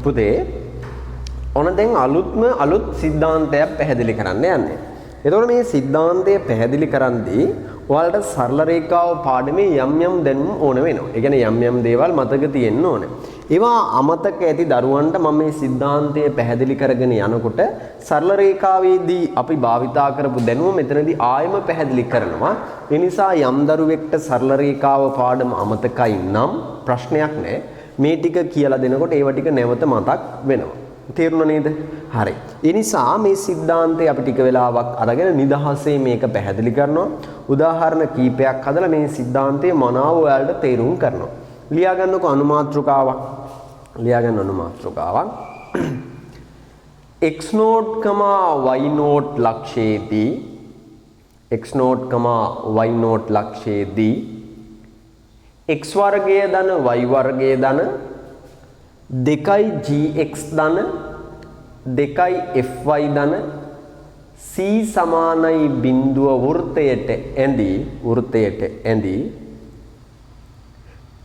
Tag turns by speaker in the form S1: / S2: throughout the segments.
S1: පුතේ ඔන්න දැන් අලුත් සිද්ධාන්තයක් පැහැදිලි කරන්න යන්නේ. එතකොට මේ සිද්ධාන්තය පැහැදිලි කරද්දී ඔයාලට සරල රේඛාව පාඩමේ යම් දැනුම් ඕන වෙනවා. ඒ කියන්නේ යම් දේවල් මතක තියෙන්න ඕනේ. ඒවා අමතක ඇති දරුවන්ට මම මේ සිද්ධාන්තය පැහැදිලි කරගෙන යනකොට සරල රේඛාවේදී අපි භාවිතා කරපු දැනුම මෙතනදී ආයෙම පැහැදිලි කරනවා. ඒ නිසා යම් දරුවෙක්ට සරල රේඛාව පාඩම අමතකයි නම් ප්‍රශ්නයක් නැහැ. මේ ටික කියලා දෙනකොට ඒව ටික නැවත මතක් වෙනවා. තේරුණා නේද? හරි. ඒ නිසා මේ સિદ્ધාන්තය අපි ටික වෙලාවක් අරගෙන නිදහසේ මේක පැහැදිලි කරනවා. උදාහරණ කීපයක් හදලා මේ સિદ્ધාන්තය මනාව ඔයාලට තේරුම් කරනවා. ලියා ගන්නකො අනුමාත්‍රකාවක්. ලියා ගන්න අනුමාත්‍රකාවක්. x naught, y naught ලක්ෂයේදී x naught, y naught ලක්ෂයේදී x වර්ගය ධන y වර්ගය ධන 2යි gx ධන 2යි fy ධන c සමානයි බිඳුව වෘත්තයට ඇඳී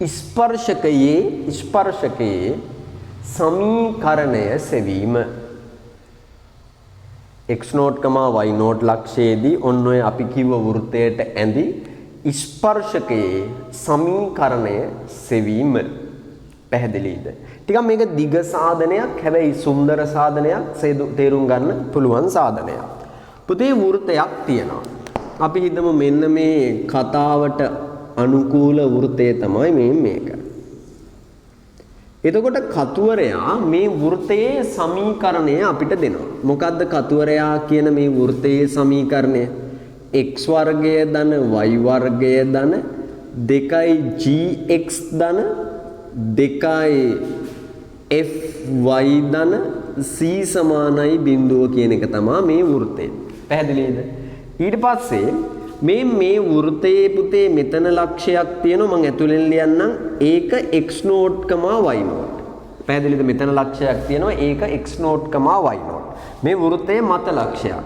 S1: ස්පර්ශකයේ සමීකරණය සෙවීම. x naught, y naught ලක්ෂයේදී ඔන්න ඔය අපි කිව්ව වෘත්තයට ඇඳි ස්පර්ශකයේ සමීකරණය සෙවීම. පැහැදිලිද? ටිකක් මේක දිග සාධනයක්, හැබැයි සුන්දර සාධනයක්, තේරුම් ගන්න පුළුවන් සාධනයක්. පුතේ වෘත්තයක් තියෙනවා. අපි හිතමු මෙන්න මේ කතාවට අනුකූල වෘත්තය තමයි මේක. එතකොට කතුවරයා මේ වෘත්තයේ සමීකරණය අපිට දෙනවා. මොකද්ද කතුවරයා කියන මේ වෘත්තයේ සමීකරණය? x වර්ගය ධන y වර්ගය ධන 2යි gx ධන 2යි fy ධන c සමානයි බිඳුව කියන එක තමයි මේ වෘත්තය. පැහැදිලිද? ඊට පස්සේ මේ වෘත්තයේ පුතේ මෙතන ලක්ෂයක් තියෙනවා. මම ඇතුලෙන් ලියන්නම්. ඒක x naught, y naught. පැහැදිලිද? මෙතන ලක්ෂයක් තියෙනවා. ඒක x naught, y naught. මේ වෘත්තයේ මත ලක්ෂයක්.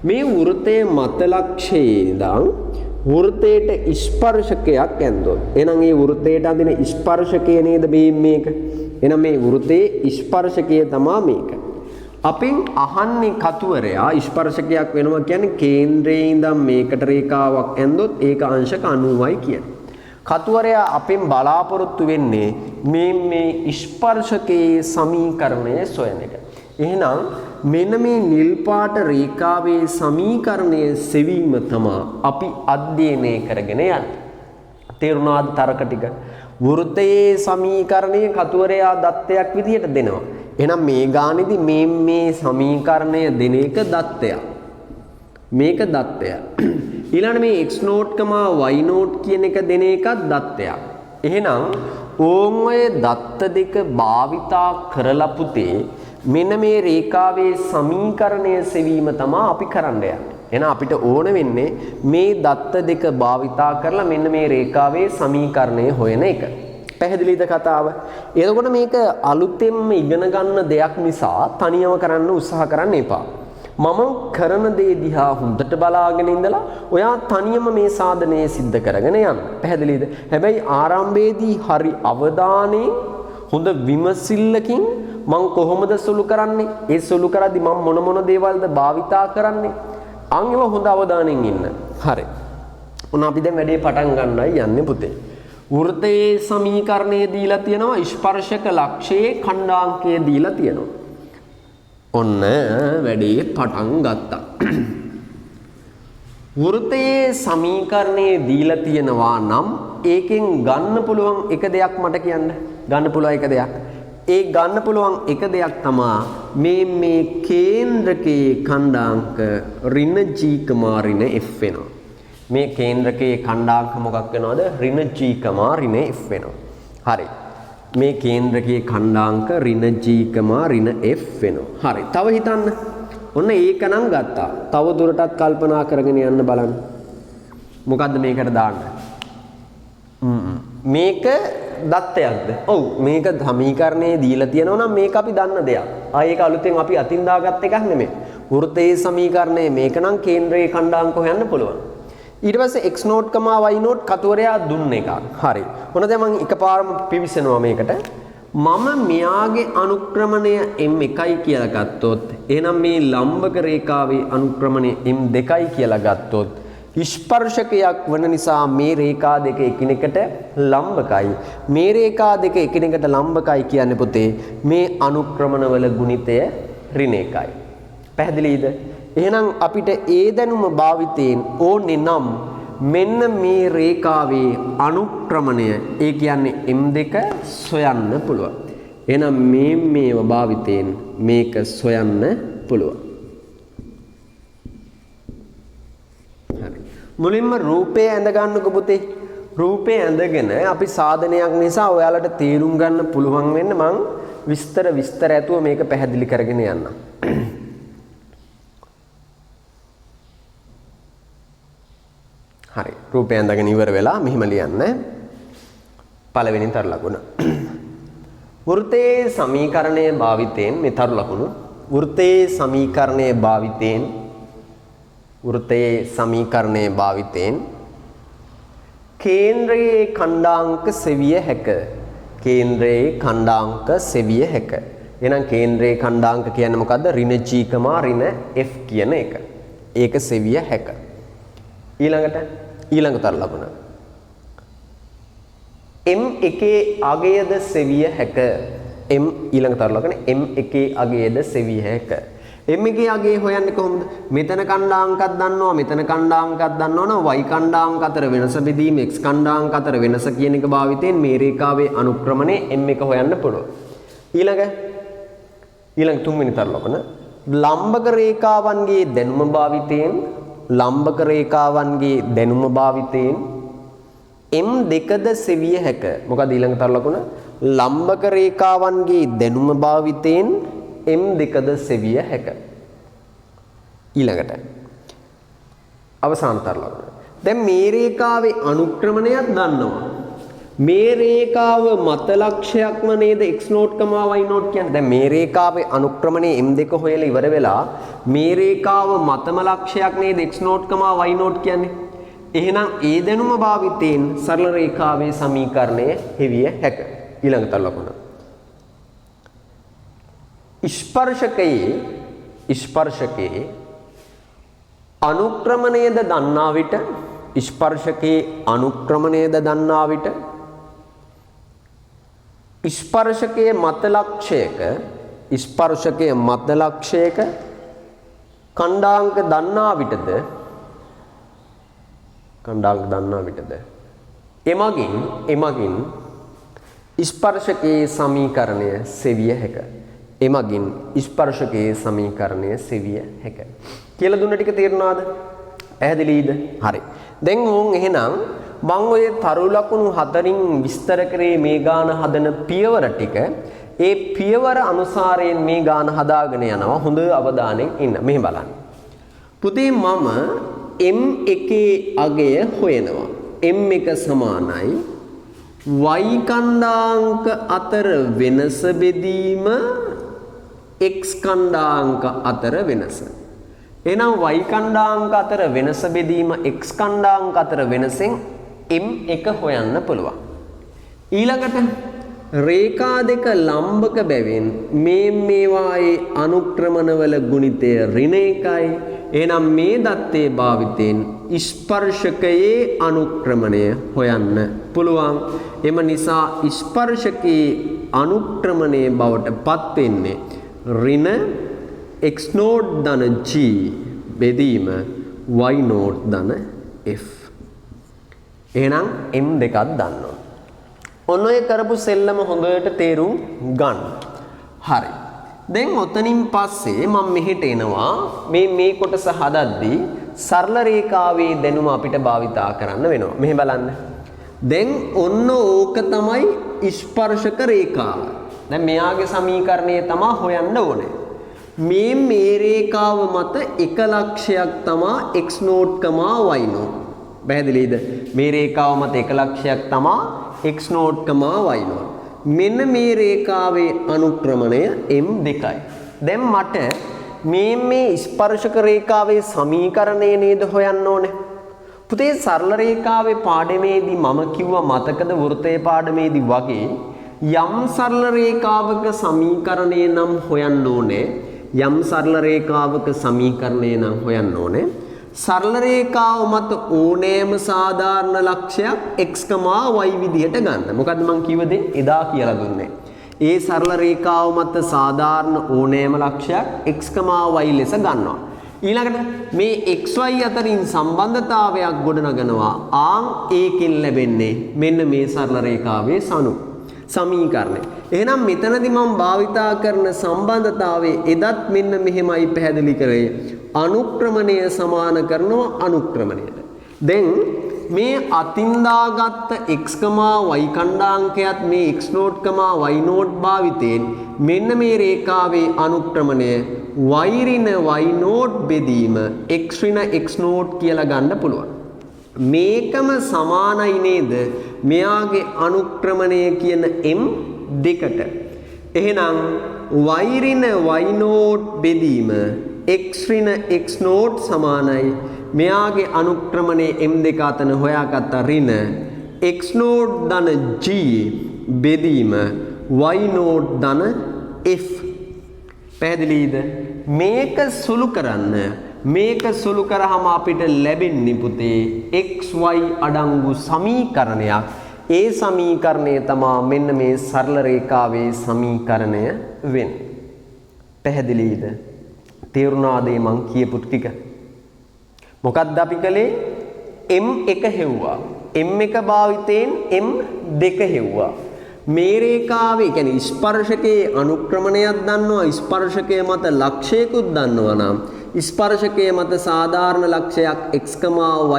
S1: මේ වෘත්තයේ මත ලක්ෂයේ ඉඳන් වෘත්තයට ස්පර්ශකයක් ඇන්දොත් එහෙනම් මේ වෘත්තයට අදින ස්පර්ශකය නේද මේක. එහෙනම් මේ වෘත්තයේ ස්පර්ශකය තමයි මේක. අපෙන් අහන්නේ කතුවරයා ස්පර්ශකයක් වෙනවා කියන්නේ කේන්ද්‍රයේ ඉඳන් මේකට රේඛාවක් ඇන්දොත් ඒක අංශක 90යි කියන්නේ. කතුවරයා අපෙන් බලාපොරොත්තු වෙන්නේ මේ ස්පර්ශකයේ සමීකරණය සොයන එක. එහෙනම් මෙන්න මේ නිල් පාට රේඛාවේ සමීකරණය සෙවීම තමයි අපි අධ්‍යයනය කරගෙන යන්නේ. තේරුණාද තර්ක ටික? වෘත්තයේ සමීකරණය කතුවරයා දත්තයක් විදියට දෙනවා. එහෙනම් මේ ගානේදී මේ සමීකරණය දෙන එක දත්තයක්. මේක දත්තයක්. ඊළඟ මේ x naught, y naught කියන එක දෙන එකත් දත්තයක්. එහෙනම් ඕන් ඔය දත්ත දෙක භාවිතා කරලා පුතේ මෙන්න මේ රේඛාවේ සමීකරණය සෙවීම තමයි අපි කරන්න යන්නේ. එහෙනම් අපිට ඕන වෙන්නේ මේ දත්ත දෙක භාවිතා කරලා මෙන්න මේ රේඛාවේ සමීකරණය හොයන එක. පැහැදිලිද කතාව? එතකොට මේක අලුතෙන්ම ඉගෙන ගන්න දෙයක් නිසා තනියම කරන්න උත්සාහ කරන්න එපා. මම කරන දේ දිහා හොඳට බලාගෙන ඉඳලා ඔයා තනියම මේ සාධනය සිද්ධ කරගෙන යන්න. පැහැදිලිද? හැබැයි ආරම්භයේදී හරි අවධානයෙන් හොඳ විමසිල්ලකින් මං කොහොමද සුළු කරන්නේ? ඒ සුළු කරද්දි මම මොන දේවල්ද භාවිතා කරන්නේ? අන් ඒවා හොඳ අවධානයෙන් ඉන්න. හරි. ඔන්න අපි දැන් වැඩේ පටන් ගන්නයි යන්නේ පුතේ. වෘත්තයේ සමීකරණය දීලා තියෙනවා. ස්පර්ශක ලක්ෂයේ ඛණ්ඩාංකය දීලා තියෙනවා. ඔන්න වැඩේ පටන් ගත්තා. වෘත්තයේ සමීකරණය දීලා තියෙනවා නම් ඒකෙන් ගන්න පුළුවන් එක දෙයක් මට කියන්න. ගන්න පුළුවන් එක දෙයක්. ඒ ගන්න පුළුවන් එක දෙයක් තමයි මේ කේන්ද්‍රකයේ ඛණ්ඩාංක ඍණ g, ඍණ f වෙනවා. මේ කේන්ද්‍රකයේ ඛණ්ඩාංක මොකක් වෙනවද? ඍණ g, ඍණ f වෙනවා. හරි. මේ කේන්ද්‍රකයේ ඛණ්ඩාංක ඍණ g, ඍණ f වෙනවා. හරි. තව හිතන්න. ඔන්න ඒක නම් ගත්තා. තව දුරටත් කල්පනා කරගෙන යන්න බලන්න. මොකද්ද මේකට දාන්න? මේක දත්තයක්ද? ඔව් මේක සමීකරණයේ දීලා තියෙනවා නම් මේක අපි දන්න දෙයක්. ඒක අලුතෙන් අපි අතින් දාගත් එකක් නෙමෙයි. වෘත්තයේ සමීකරණයේ මේක නම් කේන්ද්‍රයේ ඛණ්ඩාංක හොයන්න පුළුවන්. ඊට පස්සේ x naught, y naught කතුවරයා දුන්න එකක්. හරි. මොන දැන් මම එකපාරම පිවිසෙනවා මේකට. මම මෙයාගේ අනුක්‍රමණය m1යි කියලා ගත්තොත් එහෙනම් මේ ලම්බක රේඛාවේ අනුක්‍රමණය m2යි කියලා ගත්තොත් ස්පර්ශකයක් වන නිසා මේ රේඛා දෙක එකිනෙකට ලම්බකයි. මේ රේඛා දෙක එකිනෙකට ලම්බකයි කියන්නේ පුතේ මේ අනුක්‍රමණවල ගුණිතය ඍණ 1යි. පැහැදිලිද? එහෙනම් අපිට ඒ දැනුම භාවිතයෙන් ඕනේ නම් මෙන්න මේ රේඛාවේ අනුක්‍රමණය ඒ කියන්නේ m2 සොයන්න පුළුවන්. එහෙනම් මේව භාවිතයෙන් මේක සොයන්න පුළුවන්. හරි. මුලින්ම රූපය ඇඳ ගන්නකො පුතේ. රූපය ඇඳගෙන අපි සාධනයක් නිසා ඔයාලට තේරුම් ගන්න පුළුවන් වෙන්න මං විස්තර ඇතුව මේක පැහැදිලි කරගෙන යන්නම්. හරි රූපය ඇඳගෙන ඉවර වෙලා මෙහිම ලියන්න පළවෙනි තරු ලකුණ වෘත්තයේ සමීකරණය භාවිතයෙන් මේ තරු ලකුණු වෘත්තයේ සමීකරණය භාවිතයෙන් කේන්ද්‍රයේ ඛණ්ඩාංක සෙවිය හැක එහෙනම් කේන්ද්‍රයේ ඛණ්ඩාංක කියන්නේ මොකද්ද ඍණ g, ඍණ f කියන එක ඒක සෙවිය හැක ඊළඟ තර ලකුණ m1 අගයද සෙවිය හැක ඊළඟ තර ලකුණ m1 අගයද සෙවිය හැක m1 අගය හොයන්නේ කොහොමද මෙතන ඛණ්ඩාංකයක් දන්නවා මෙතන ඛණ්ඩාංකයක් දන්නවනම් y ඛණ්ඩාංක අතර වෙනස බෙදීම x ඛණ්ඩාංක අතර වෙනස කියන එක භාවිතයෙන් මේ රේඛාවේ අනුක්‍රමණය m1 හොයන්න පුළුවන් ඊළඟ තුන්වෙනි තර ලකුණ ලම්බක රේඛාවන්ගේ දැනුම භාවිතයෙන් m2ද සෙවිය හැක මොකද ඊළඟ තර ලකුණ ලම්බක රේඛාවන්ගේ දැනුම භාවිතයෙන් m2ද සෙවිය හැක ඊළඟට අවසාන තර ලකුණ දැන් මේ රේඛාවේ අනුක්‍රමණයක් දන්නවා මේ රේඛාව මත ලක්ෂයක්ම නේද x0, y0 කියන්නේ දැන් මේ රේඛාවේ අනුක්‍රමණය m2 හොයලා ඉවර වෙලා මේ රේඛාව මතම ලක්ෂයක් නේද x0, y0 කියන්නේ එහෙනම් ඒ දැනුම භාවිතයෙන් සරල රේඛාවේ සමීකරණය හෙවිය හැක ඊළඟ තර ලකුණ ස්පර්ශකයේ අනුක්‍රමණයද දන්නා විට ස්පර්ශකයේ මත ලක්ෂයක ඛණ්ඩාංක දන්නා විටද එමගින් ස්පර්ශකයේ සමීකරණය සෙවිය හැක කියලා දුන්න ටික තේරුණාද? පැහැදිලිද? හරි. දැන් ඕන් එහෙනම් මම ඔය තරු ලකුණු 4න් විස්තර කරේ මේ ගාන හදන පියවර ටික ඒ පියවර අනුසාරයෙන් මේ ගාන හදාගෙන යනවා. හොඳ අවධානයෙන් ඉන්න. මෙහෙ බලන්න. පුතේ මම m1 අගය හොයනවා. m1 සමානයි y ඛණ්ඩාංක අතර වෙනස බෙදීම x ඛණ්ඩාංක අතර වෙනස. එහෙනම් y ඛණ්ඩාංක අතර වෙනස බෙදීම x ඛණ්ඩාංක අතර වෙනසෙන් m1 හොයන්න පුළුවන්. ඊළඟට රේඛා දෙක ලම්බක බැවින් මේවායේ අනුක්‍රමණවල ගුණිතය ඍණ 1යි. එහෙනම් මේ දත්තේ භාවිතයෙන් ස්පර්ශකයේ අනුක්‍රමණය හොයන්න පුළුවන්. එම නිසා ස්පර්ශකයේ අනුක්‍රමණයේ බවට පත් වෙන්නේ ඍණ x0 ධන g බෙදීම y0 ධන f. එහෙනම් m2ක් දන්නවා. ඔන්න ඔය කරපු සෙල්ලම හොඳට තේරුම් ගන්න. හරි. දැන් ඔතනින් පස්සේ මම මෙහෙට එනවා මේ කොටස හදද්දී සරල රේඛාවේ දැනුම අපිට භාවිතා කරන්න වෙනවා. මෙහෙ බලන්න. දැන් ඔන්න ඕක තමයි ස්පර්ශක රේඛාව. දැන් මෙයාගේ සමීකරණය තමයි හොයන්න ඕනේ. මේ රේඛාව මත එක ලක්ෂයක් තමයි x0, y0. පැහැදිලිද? මේ රේඛාව මත එක ලක්ෂයක් තමයි x0, y0. මෙන්න මේ රේඛාවේ අනුක්‍රමණය m2යි. දැන් මට මේ ස්පර්ශක රේඛාවේ සමීකරණය නේද හොයන්න ඕනේ. පුතේ සරල රේඛාවේ පාඩමේදී මම කිව්වා මතකද වෘත්තයේ පාඩමේදී වගේ යම් සරල රේඛාවක සමීකරණේ නම් හොයන්න ඕනේ. යම් සරල රේඛාවක සමීකරණේ නම් හොයන්න ඕනේ. සරල රේඛාව මත ඕනෑම සාධාරණ ලක්ෂයක් x, y විදිහට ගන්න. මොකද්ද මම කිව්වද එදා කියලා දුන්නේ. ඒ සරල රේඛාව මත සාධාරණ ඕනෑම ලක්ෂයක් x, y ලෙස ගන්නවා. ඊළඟට මේ xy අතරින් සම්බන්ධතාවයක් ගොඩනගනවා. ආන් ඒකෙන් ලැබෙන්නේ මෙන්න මේ සරල රේඛාවේ සමීකරණය. එහෙනම් මෙතනදී මම භාවිතා කරන සම්බන්ධතාවයේ එදත් මෙන්න මෙහෙමයි පැහැදිලි කරේ. අනුක්‍රමණය සමාන කරනවා අනුක්‍රමණයට. දැන් මේ අතින්දාගත්ත x, y ඛණ්ඩාංකයත් මේ x0, y0 භාවිතයෙන් මෙන්න මේ රේඛාවේ අනුක්‍රමණය y ඍණ y0 බෙදීම x ඍණ x0 කියලා ගන්න පුළුවන්. මේකම සමානයි නේද මෙයාගේ අනුක්‍රමණය කියන m දෙකට. එහෙනම් y ඍණ y0 බෙදීම x ඍණ x0 සමානයි මෙයාගේ අනුක්‍රමණය m දෙක අතර හොයාගත්ත ඍණ x0 ධන g බෙදීම y0 ධන f. පැහැදිලිද? මේක සුළු කරන්න. මේක සුළු කරාම අපිට ලැබෙන්නේ පුතේ xy අඩංගු සමීකරණයක්. ඒ සමීකරණය තමයි මෙන්න මේ සරල රේඛාවේ සමීකරණය වෙන්නේ. පැහැදිලිද? තේරුණාද මං කියපු ටික? මොකක්ද අපි කළේ? m1 හෙව්වා. m1 භාවිතයෙන් m2 හෙව්වා. මේ රේඛාවේ කියන්නේ ස්පර්ශකයේ අනුක්‍රමණයක් දන්නවා. ස්පර්ශකයේ මත ලක්ෂයකුත් දන්නවා නම් ස්පර්ශකයේ මත සාධාරණ ලක්ෂයක් x,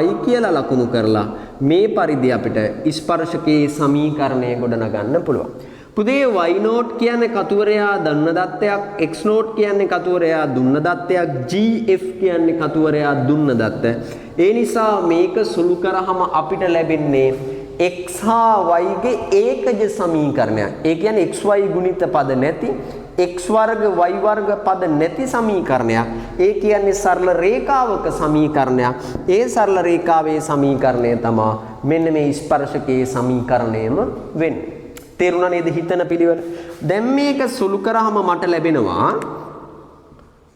S1: y කියලා ලකුණු කරලා මේ පරිදි අපිට ස්පර්ශකයේ සමීකරණය ගොඩනගන්න පුළුවන්. පුතේ y0 කියන්නේ කතුවරයා දන්න දත්තයක්, x0 කියන්නේ කතුවරයා දුන්න දත්තයක්, gf කියන්නේ කතුවරයා දුන්න දත්ත. ඒ නිසා මේක සුළු කරාම අපිට ලැබෙන්නේ x හා y ගේ ඒකජ සමීකරණයක්. ඒ කියන්නේ xy ගුණිත පද නැති x වර්ග y වර්ග පද නැති සමීකරණයක්. ඒ කියන්නේ සරල රේඛාවක සමීකරණයක්. ඒ සරල රේඛාවේ සමීකරණය තමයි මෙන්න මේ ස්පර්ශකයේ සමීකරණයම වෙන්නේ. තේරුණා නේද හිතන පිළිවෙල? දැන් මේක සුළු කරාම මට ලැබෙනවා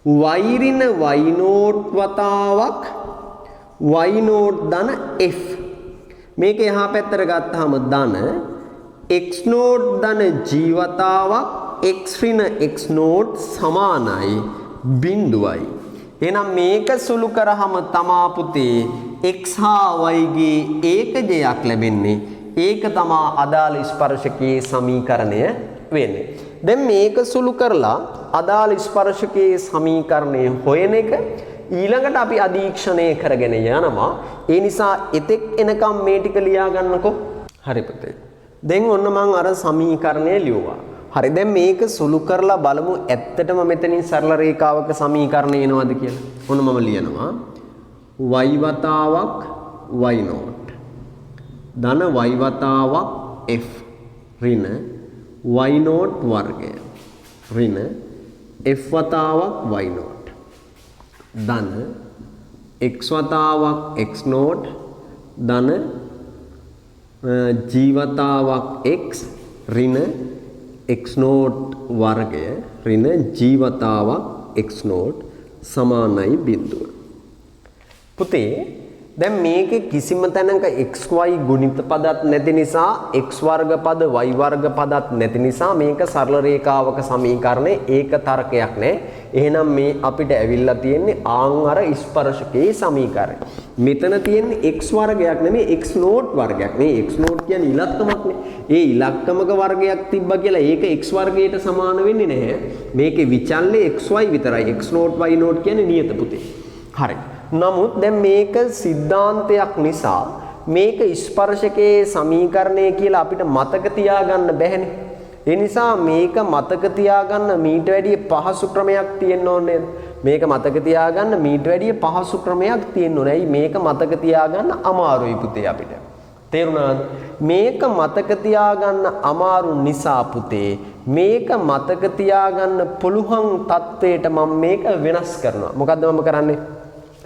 S1: y ඍණ y0 වතාවක් y0 ධන f. මේක එහා පැත්තට ගත්තාම ධන x0 ධන g වතාවක් x ඍණ x0 සමානයි බිඳුවයි. එහෙනම් මේක සුළු කරාම තමා පුතේ x හා y ගේ ඒකජයක් ලැබෙන්නේ. ඒක තමා අදාළ ස්පර්ශකයේ සමීකරණය වෙන්නේ. දැන් මේක සුළු කරලා අදාළ ස්පර්ශකයේ සමීකරණය හොයන එක ඊළඟට අපි අධීක්ෂණය කරගෙන යනවා. ඒ නිසා එතෙක් එනකම් මේ ටික ලියා ගන්නකො. හරි පුතේ. දැන් ඔන්න මම අර සමීකරණය ලියුවා. හරි. දැන් මේක සුළු කරලා බලමු ඇත්තටම මෙතනින් සරල රේඛාවක සමීකරණය එනවද කියලා. ඔන්න මම ලියනවා y වතාවක් y0 ධන y වතාවක් f ඍණ y0 වර්ගය ඍණ f වතාවක් y0 ධන x වතාවක් x0 ධන g වතාවක් x ඍණ x0 වර්ගය ඍණ g වතාවක් x0 සමානයි බිඳුව. පුතේ දැන් මේකේ කිසිම තැනක xy ගුණිත පදත් නැති නිසා x වර්ග පද y වර්ග පදත් නැති නිසා මේක සරල රේඛාවක සමීකරණේ ඒක තර්කයක් නෑ. එහෙනම් මේ අපිට ඇවිල්ලා තියෙන්නේ ආන් අර ස්පර්ශකයේ සමීකරණය. මෙතන තියෙන්නේ x වර්ගයක් නෙමෙයි x0 වර්ගයක්. මේ x0 කියන්නේ ඉලක්කමක්නේ. ඒ ඉලක්කමක වර්ගයක් තිබ්බා කියලා ඒක x වර්ගයට සමාන වෙන්නේ නැහැ. මේකේ විචල්ලේ xy විතරයි. x0 y0 කියන්නේ නියත පුතේ. හරි. නමුත් දැන් මේක સિદ્ધාන්තයක් නිසා මේක ස්පර්ශකයේ සමීකරණය කියලා අපිට මතක තියාගන්න බැහැනේ. ඒ නිසා මේක මතක තියාගන්න මීට වැඩිය පහසු ක්‍රමයක් තියෙන්න ඕනේ. මේක මතක තියාගන්න මීට වැඩිය පහසු ක්‍රමයක් තියෙන්න ඕනේ. මේක මතක තියාගන්න අමාරුයි පුතේ අපිට. තේරුණාද? මේක මතක තියාගන්න අමාරු නිසා පුතේ මේක මතක තියාගන්න පුළුවන් තත්වයට මම මේක වෙනස් කරනවා. මොකද්ද මම කරන්නේ?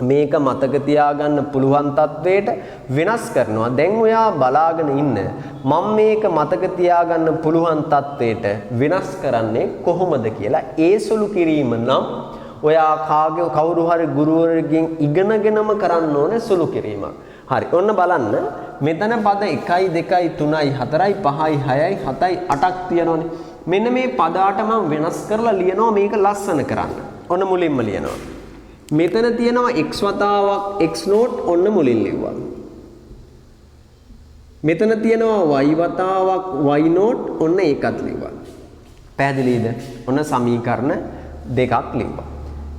S1: මේක මතක තියාගන්න පුළුවන් තත්වයට වෙනස් කරනවා. දැන් ඔයා බලාගෙන ඉන්න මම මේක මතක තියාගන්න පුළුවන් තත්වයට වෙනස් කරන්නේ කොහොමද කියලා ඒ සුළු කිරීම නම් ඔයා කාගේ කවුරු හරි ගුරුවරයෙක්ගෙන් ඉගෙනගෙනම කරන්න ඕනේ සුළු කිරීමක්. හරි. ඔන්න බලන්න. මෙතන පද 1යි 2යි 3යි 4යි 5යි 6යි 7යි 8ක් තියෙනවනේ. මෙන්න මේ පද 8 මම වෙනස් කරලා ලියනවා මේක ලස්සන කරන්න. ඔන්න මුලින්ම ලියනවා. මෙතන තියෙනවා x වතාවක් x නෝට් ඔන්න මුලින් ලිව්වා. මෙතන තියෙනවා y වතාවක් y නෝට් ඔන්න ඒකත් ලිව්වා. පැහැදිලිද? ඔන්න සමීකරණ දෙකක් ලිව්වා.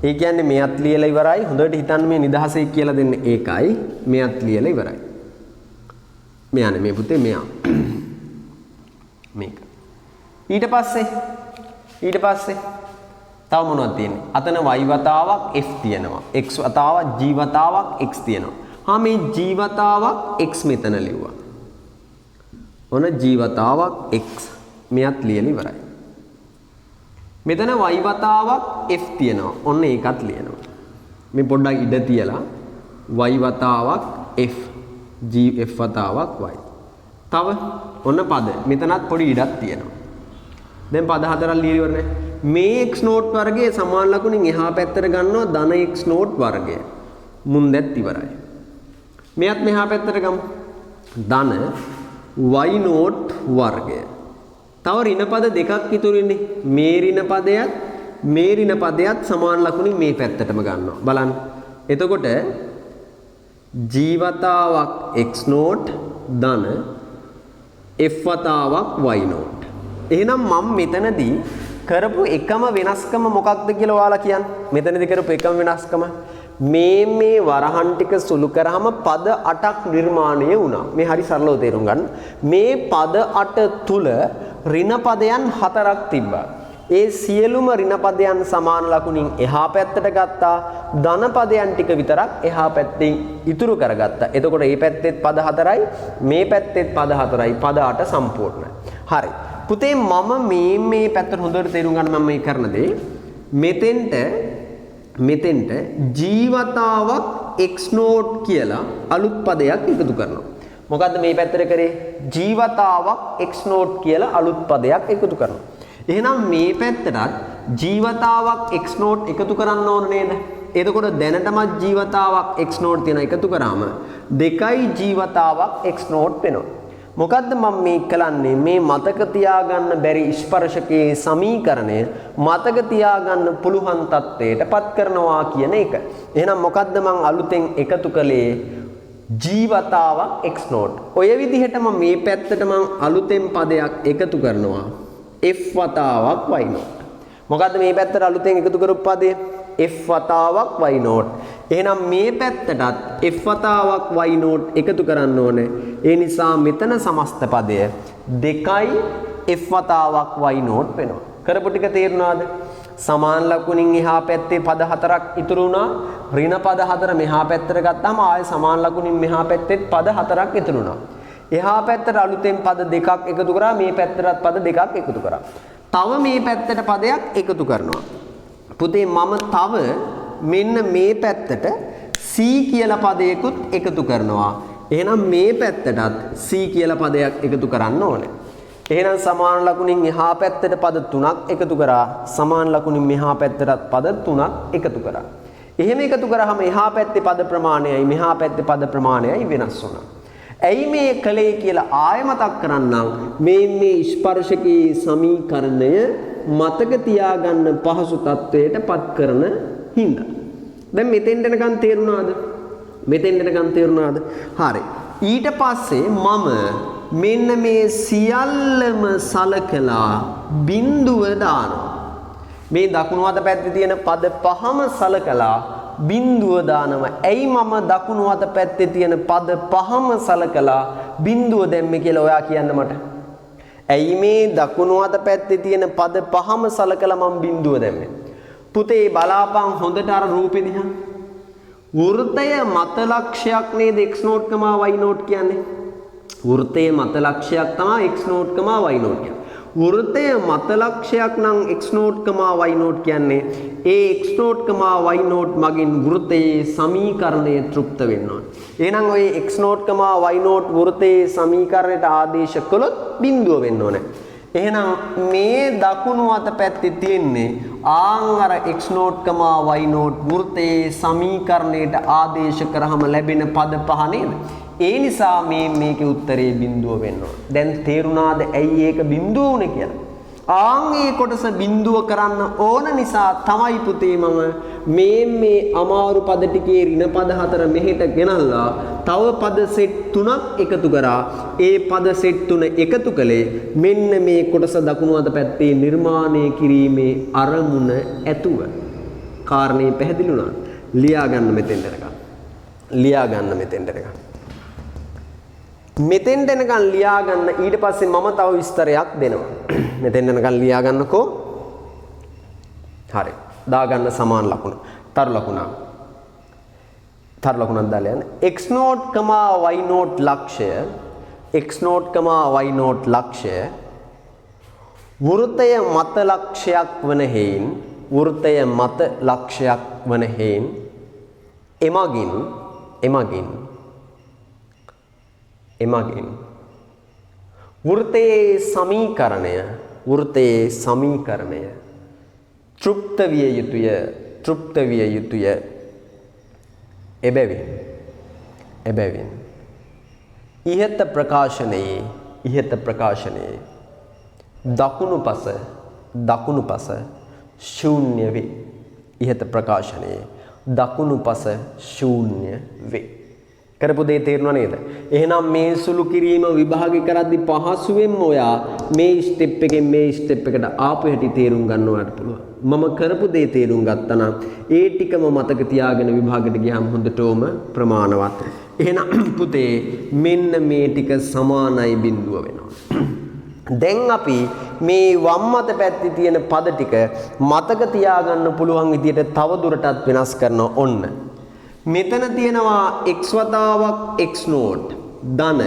S1: ඒ කියන්නේ මෙයත් ලියලා ඉවරයි. හොඳට හිතන්න මේ නිදහසේ කියලා දෙන්න ඒකයි. මෙයත් ලියලා ඉවරයි. මෙයානේ මේ පුතේ මෙයා. මේක. ඊට පස්සේ තව මොනවද තියෙන්නේ? අතන y වතාවක් f තියෙනවා. x වතාවක් g වතාවක් x තියෙනවා. හා මේ g වතාවක් x මෙතන ලිව්වා. ඔන්න g වතාවක් x මෙයත් ලියලා ඉවරයි. මෙතන y වතාවක් f තියෙනවා. ඔන්න ඒකත් ලියනවා. මේ පොඩ්ඩක් ඉඩ තියලා y වතාවක් f g f වතාවක් y. තව ඔන්න පද. මෙතනත් පොඩි ඉඩක් තියෙනවා. දැන් පද හතරක් ලියලා ඉවරනේ. මේ x නෝට් වර්ගයේ සමාන ලකුණින් එහා පැත්තට ගන්නවා ධන x නෝට් වර්ගය. මුන්දැත් ඉවරයි. මෙයත් මෙහා පැත්තට ගමු. ධන y නෝට් වර්ගය. තව ඍණ පද දෙකක් ඉතුරු ඉන්නේ. මේ ඍණ පදයත් සමාන ලකුණින් මේ පැත්තටම ගන්නවා. බලන්න. එතකොට g වතාවක් x නෝට් ධන f වතාවක් y නෝට්. එහෙනම් මම මෙතනදී කරපු එකම වෙනස්කම මොකක්ද කියලා ඔයාලා කියන්න. මෙතනදී කරපු එකම වෙනස්කම මේ වරහන් ටික සුළු කරාම පද 8ක් නිර්මාණය වුණා. මේ හරි සරලව තේරුම් ගන්න. මේ පද 8 තුල ඍණ පදයන් 4ක් තිබ්බා. ඒ සියලුම ඍණ පදයන් සමාන ලකුණින් එහා පැත්තට ගත්තා. ධන පදයන් ටික විතරක් එහා පැත්තෙන් ඉතුරු කරගත්තා. එතකොට මේ පැත්තෙත් පද 4යි, මේ පැත්තෙත් පද 4යි, පද 8 සම්පූර්ණයි. හරි. පුතේ මම මේ පැත්තට හොඳට තේරුම් ගන්න මම මේ කරන දේ මෙතෙන්ට g වතාවක් x නෝට් කියලා අලුත් පදයක් එකතු කරනවා. මොකද්ද මේ පැත්තට කරේ? g වතාවක් x නෝට් කියලා අලුත් පදයක් එකතු කරනවා. එහෙනම් මේ පැත්තටත් g වතාවක් x නෝට් එකතු කරන්න ඕන නේද? එතකොට දැනටමත් g වතාවක් x නෝට් තියෙන එකතු කරාම 2යි g වතාවක් x නෝට් වෙනවා. මොකද්ද මම මේ කරන්නේ? මේ මතක තියාගන්න බැරි ස්පර්ශකයේ සමීකරණය මතක තියාගන්න පුළුවන් තත්ත්වයට පත් කරනවා කියන එක. එහෙනම් මොකද්ද මම අලුතෙන් එකතු කළේ? g වතාවක් x නෝට්. ඔය විදිහටම මේ පැත්තට මම අලුතෙන් පදයක් එකතු කරනවා. f වතාවක් y නෝට්. මොකද්ද මේ පැත්තට අලුතෙන් එකතු කරපු පදේ? f වතාවක් y නෝට්. එහෙනම් මේ පැත්තටත් f වතාවක් y නෝට් එකතු කරන්න ඕනේ. ඒ නිසා මෙතන සමස්ත පදය 2යි f වතාවක් y නෝට් වෙනවා. කරපු ටික තේරුණාද? සමාන ලකුණින් එහා පැත්තේ පද 4ක් ඉතුරු වුණා. ඍණ පද 4 මෙහා පැත්තට ගත්තාම ආයේ සමාන ලකුණින් මෙහා පැත්තේ පද 4ක් ඉතුරු වුණා. එහා පැත්තට අලුතෙන් පද දෙකක් එකතු කරා. මේ පැත්තටත් පද දෙකක් එකතු කරා. තව මේ පැත්තට පදයක් එකතු කරනවා. පුතේ මම තව මෙන්න මේ පැත්තට c කියලා පදයකුත් එකතු කරනවා. එහෙනම් මේ පැත්තටත් c කියලා පදයක් එකතු කරන්න ඕනේ. එහෙනම් සමාන ලකුණින් එහා පැත්තට පද 3ක් එකතු කරා. සමාන ලකුණින් මෙහා පැත්තටත් පද 3ක් එකතු කරා. එහෙම එකතු කරාම එහා පැත්තේ පද ප්‍රමාණයයි මෙහා පැත්තේ පද ප්‍රමාණයයි වෙනස් වුණා. ඇයි මේ කලේ කියලා ආයෙ මතක් කරන්නම්. මේ ස්පර්ශකයේ සමීකරණය මතක තියාගන්න පහසු තත්වයට පත් කරන හින්දා. දැන් මෙතෙන්ට එනකන් තේරුණාද? හරි. ඊට පස්සේ මම මෙන්න මේ සියල්ලම සලකලා බිඳුව දානවා. මේ දකුණු අත පැත්තේ තියෙන පද පහම සලකලා බිඳුව දානවා. ඇයි මම දකුණු අත පැත්තේ තියෙන පද පහම සලකලා බිඳුව දැම්මේ කියලා ඔයා කියන්න මට. ඇයි මේ දකුණු අත පැත්තේ තියෙන පද පහම සලකලා මම බිඳුව දැම්මේ? පුතේ බලාපන් හොඳට අර රූපෙ දිහා. වෘත්තය මත ලක්ෂයක් නේද x නෝට් y නෝට් කියන්නේ? වෘත්තයේ මත ලක්ෂයක් තමයි x නෝට් y නෝට් කියන්නේ. වෘත්තය මත ලක්ෂයක් නම් x0, y0 කියන්නේ ඒ x0, y0 මගින් වෘත්තයේ සමීකරණය තෘප්ත වෙන්න ඕන. එහෙනම් ඔය x0, y0 වෘත්තයේ සමීකරණයට ආදේශ කළොත් බිඳුව වෙන්න ඕනේ. එහෙනම් මේ දකුණු අත පැත්තේ තියෙන්නේ ආන් අර x0, y0 වෘත්තයේ සමීකරණයට ආදේශ කරාම ලැබෙන පද පහ නේද? ඒ නිසා මේකේ උත්තරේ බිඳුව වෙන්න ඕන. දැන් තේරුණාද ඇයි ඒක බිඳුව උනේ කියලා? ආන් ඒ කොටස බිඳුව කරන්න ඕන නිසා තමයි පුතේ මම මේ අමාරු පද ටිකේ ඍණ පද හතර මෙහෙට ගෙනල්ලා තව පද සෙට් 3ක් එකතු කරා. ඒ පද සෙට් 3 එකතු කළේ මෙන්න මේ කොටස දකුණු අත පැත්තේ නිර්මාණය කිරීමේ අරමුණ ඇතුව. කාරණේ පැහැදිලි වුණා. ලියා ගන්න මෙතෙන්ට එනකම්. ලියා ගන්න මෙතෙන්ට එනකම්. මෙතෙන්ට එනකන් ලියා ගන්න. ඊට පස්සේ මම තව විස්තරයක් දෙනවා. මෙතෙන්ට එනකන් ලියා ගන්නකෝ. හරි. දා ගන්න සමාන ලකුණ. තරු ලකුණ. තරු ලකුණක් දාලා යන්න. x0, y0 ලක්ෂය x0, y0 ලක්ෂය වෘත්තය මත ලක්ෂයක් වන හේයින් වෘත්තය මත ලක්ෂයක් වන හේයින් එමගින් වෘත්තයේ සමීකරණය තෘප්ත විය යුතුය එබැවින් ඉහත ප්‍රකාශනයේ දකුණු පස ශූන්‍ය වේ. ඉහත ප්‍රකාශනයේ දකුණු පස ශූන්‍ය වේ. කරපු දේ තේරුණා නේද? එහෙනම් මේ සුළු කිරීම විභාගය කරද්දී පහසුවෙන්ම ඔයා මේ ස්ටෙප් එකෙන් මේ ස්ටෙප් එකට ආපු හැටි තේරුම් ගන්න ඔයාලට පුළුවන්. මම කරපු දේ තේරුම් ගත්තා නම් ඒ ටිකම මතක තියාගෙන විභාගෙට ගියාම හොඳටම ප්‍රමාණවත්. එහෙනම් පුතේ මෙන්න මේ ටික සමානයි බිඳුව වෙනවා. දැන් අපි මේ වම් අත පැත්තේ තියෙන පද ටික මතක තියාගන්න පුළුවන් විදියට තව දුරටත් වෙනස් කරනවා. ඔන්න මෙතන තියෙනවා x වතාවක් x0 ධන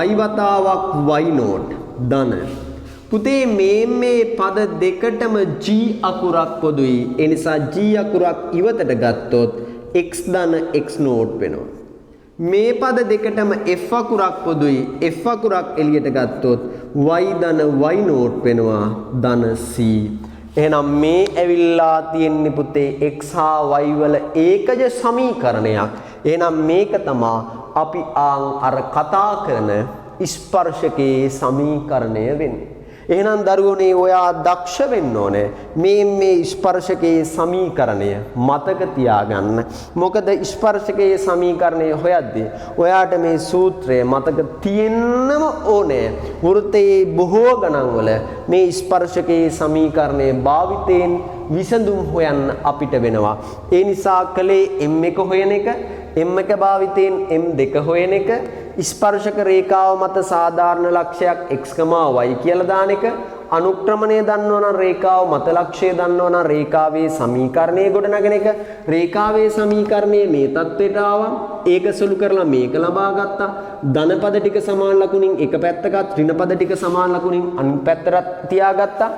S1: y වතාවක් y0 ධන. පුතේ මේ පද දෙකටම g අකුරක් පොදුයි. ඒ නිසා g අකුරක් ඉවතට ගත්තොත් x ධන x0 වෙනවා. මේ පද දෙකටම f අකුරක් පොදුයි. f අකුරක් එළියට ගත්තොත් y ධන y0 වෙනවා ධන c. එහෙනම් මේ ඇවිල්ලා තියෙන්නේ පුතේ x හා y වල ඒකජ සමීකරණයක්. එහෙනම් මේක තමයි අපි අර කතා කරන ස්පර්ශකයේ සමීකරණය වෙන්නේ. එහෙනම් දරුවනේ ඔයා දක්ෂ වෙන්න ඕනේ මේ ස්පර්ශකයේ සමීකරණය මතක තියාගන්න. මොකද ස්පර්ශකයේ සමීකරණය හොයද්දී ඔයාට මේ සූත්‍රය මතක තියෙන්නම ඕනේ. වෘත්තයේ බොහෝ ගණන් වල මේ ස්පර්ශකයේ සමීකරණය භාවිතයෙන් විසඳුම් හොයන්න අපිට වෙනවා. ඒ නිසා කලේ m1 හොයන එක, m1 භාවිතයෙන් m2 හොයන එක, ස්පර්ශක රේඛාව මත සාධාරණ ලක්ෂයක් x, y කියලා දාන එක, අනුක්‍රමණය දන්නවා නම් රේඛාව මත ලක්ෂය දන්නවා නම් රේඛාවේ සමීකරණය ගොඩනගන එක. රේඛාවේ සමීකරණයේ මේ තත්ත්වයට ආවා. ඒක සුළු කරලා මේක ලබා ගත්තා. ධන පද ටික සමාන ලකුණින් එක පැත්තකට, ඍණ පද ටික සමාන ලකුණින් අනිත් පැත්තට තියාගත්තා.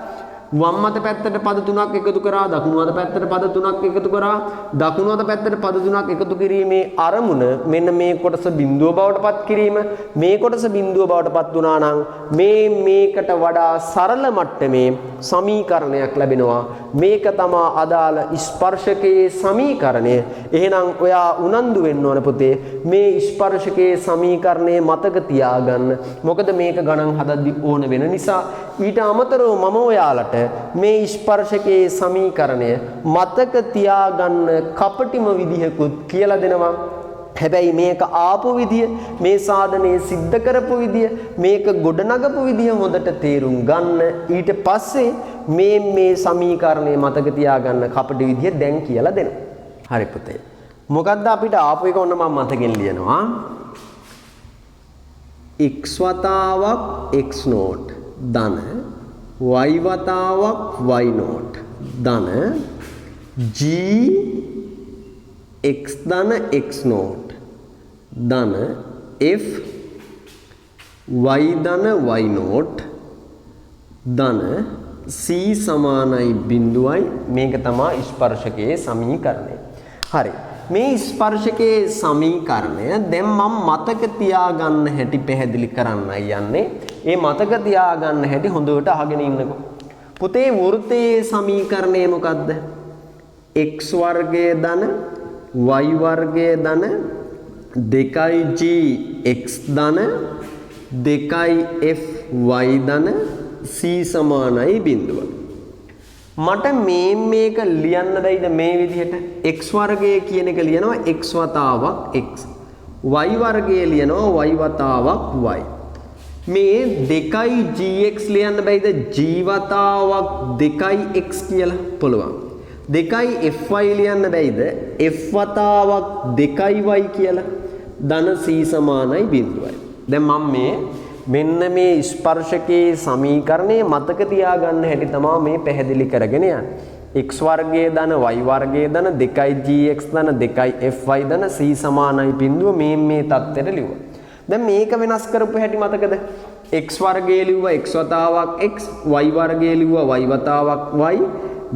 S1: වම් අත පැත්තට පද තුනක් එකතු කරා, දකුණු අත පැත්තට පද තුනක් එකතු කරා. දකුණු අත පැත්තට පද තුනක් එකතු කිරීමේ අරමුණ මෙන්න මේ කොටස බිඳුව බවට පත් කිරීම. මේ කොටස බිඳුව බවට පත් වුණා නම් මේකට වඩා සරල මට්ටමේ සමීකරණයක් ලැබෙනවා. මේක තමයි අදාළ ස්පර්ශකයේ සමීකරණය. එහෙනම් ඔයා උනන්දු වෙන්න ඕන පුතේ මේ ස්පර්ශකයේ සමීකරණය මතක තියාගන්න. මොකද මේක ගණන් හදද්දී ඕන වෙන නිසා. ඊට අමතරව මම ඔයාලට මේ ස්පර්ශකයේ සමීකරණය මතක තියාගන්න කපටිම විදිහකුත් කියලා දෙනවා. හැබැයි මේක ආපු විදිය, මේ සාධනයේ සිද්ධ කරපු විදිය, මේක ගොඩනගපු විදිය හොඳට තේරුම් ගන්න. ඊට පස්සේ මේ සමීකරණය මතක තියාගන්න කපටි විදිය දැන් කියලා දෙනවා. හරි පුතේ. මොකද්ද අපිට ආපු එක ඔන්න මම මතකෙන් ලියනවා. x වතාවක් x0 ධන y වතාවක් y0 ධන g x ධන x0 ධන f y ධන y0 ධන c සමානයි බිඳුවයි මේක තමයි ස්පර්ශකයේ සමීකරණය. හරි. මේ ස්පර්ශකයේ සමීකරණය දැන් මම මතක තියාගන්න හැටි පැහැදිලි කරන්නයි යන්නේ. ඒ මතක තියාගන්න හැටි හොඳට අහගෙන ඉන්නකෝ. පුතේ වෘත්තයේ සමීකරණය මොකද්ද? x වර්ගය ධන y වර්ගය ධන 2g x ධන 2f y ධන c සමානයි බිඳුව. මට මේක ලියන්න බැයිද මේ විදිහට? x වර්ගය කියන එක ලියනවා x වතාවක් x. y වර්ගය ලියනවා y වතාවක් y. මේ 2gx ලියන්න බැයිද g වතාවක් 2x කියලා? පුළුවන්. 2fy ලියන්න බැයිද f වතාවක් 2y කියලා? ධන c සමානයි බිඳුවයි. දැන් මම මෙන්න මේ ස්පර්ශකයේ සමීකරණය මතක තියාගන්න හැටි තමයි මේ පැහැදිලි කරගෙන යන්නේ. x වර්ගයේ ධන y වර්ගයේ ධන 2gx ධන 2fy ධන c සමානයි බිඳුව මේ தත්ත්වයට ලිව්වා. දැන් මේක වෙනස් කරපු හැටි මතකද? x වර්ගයේ ලිව්වා x වතාවක් x, y වර්ගයේ ලිව්වා y වතාවක් y,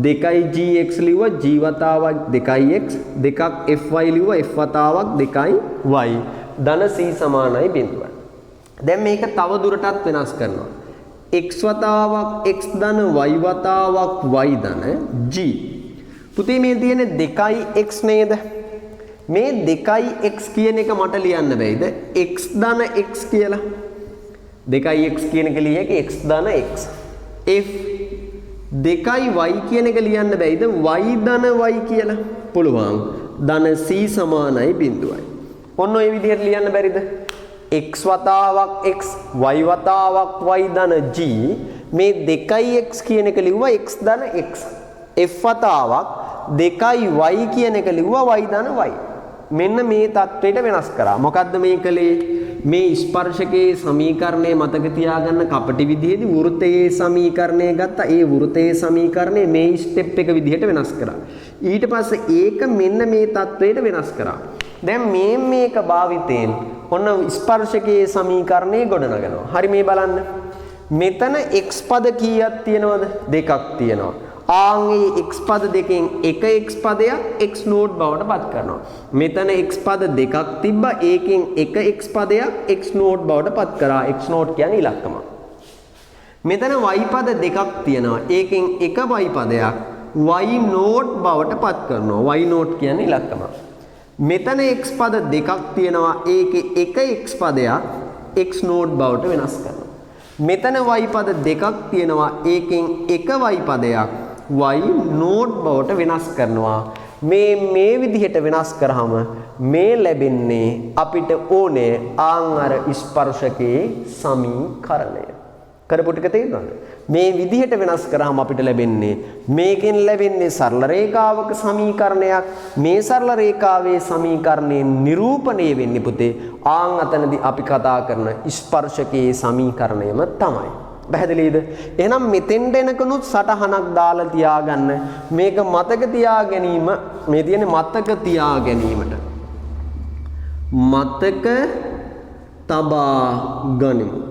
S1: 2gx ලිව්වා g වතාවක් 2x, 2fy ලිව්වා f වතාවක් 2y, ධන c සමානයි බිඳුවයි. දැන් මේක තව දුරටත් වෙනස් කරනවා. x වතාවක් x ධන y වතාවක් y ධන g. පුතේ මේ තියෙන්නේ 2x නේද? මේ 2x කියන එක මට ලියන්න බැයිද x ධන x කියලා? 2x කියන එක ලියක x ධන x. f 2y කියන එක ලියන්න බැයිද y ධන y කියලා? පුළුවන්. ධන c සමානයි බිඳුවයි. ඔන්න ඔය විදිහට ලියන්න බැරිද? x වතාවක් x, y වතාවක් y ධන g. මේ 2x කියන එක ලිව්වා x ධන x. f වතාවක් 2y කියන එක ලිව්වා y ධන y. මෙන්න මේ தത്വෙට වෙනස් කරා. මොකද්ද මේ කලේ? මේ ස්පර්ශකයේ සමීකරණය මතක තියාගන්න කපටි විදිහේදී වෘත්තයේ සමීකරණය ගත්තා. ඒ වෘත්තයේ සමීකරණය මේ ස්ටෙප් එක විදිහට වෙනස් කරා. ඊට පස්සේ ඒක මෙන්න මේ தത്വෙට වෙනස් කරා. දැන් මේක භාවිතයෙන් ඔන්න ස්පර්ශකයේ සමීකරණය ගොඩනගනවා. හරි මේ බලන්න. මෙතන x පද කීයක් තියෙනවද? දෙකක් තියෙනවා. ආන්ගේ x පද දෙකෙන් එක x පදයක් x නෝඩ් බවට පත් කරනවා. මෙතන x පද දෙකක් තිබ්බා. ඒකෙන් එක x පදයක් x නෝඩ් බවට පත් කරා. x නෝඩ් කියන්නේ ඉලක්කම. මෙතන y පද දෙකක් තියෙනවා. ඒකෙන් එක y පදයක් y නෝඩ් බවට පත් කරනවා. y නෝඩ් කියන්නේ ඉලක්කම. මෙතන x පද දෙකක් තියෙනවා. ඒකේ එක x පදයක් x නෝඩ් බවට වෙනස් කරනවා. මෙතන y පද දෙකක් තියෙනවා. ඒකෙන් එක y පදයක් y නෝඩ් බවට වෙනස් කරනවා. මේ විදිහට වෙනස් කරාම මේ ලැබෙන්නේ අපිට ඕනේ ආන් අර ස්පර්ශකයේ සමීකරණය. කරපු ටික තේරුණාද? මේ විදිහට වෙනස් කරාම අපිට ලැබෙන්නේ මේකෙන් ලැබෙන්නේ සරල රේඛාවක සමීකරණයක්. මේ සරල රේඛාවේ සමීකරණය නිරූපණය වෙන්නේ පුතේ ආන් අතනදී අපි කතා කරන ස්පර්ශකයේ සමීකරණයම තමයි. පැහැදිලිද? එහෙනම් මෙතෙන්ට එනකනුත් සටහනක් දාලා තියාගන්න. මේක මතක තියා ගැනීම මේ තියෙන්නේ මතක තියා ගැනීමට. මතක තබා ගනිමු.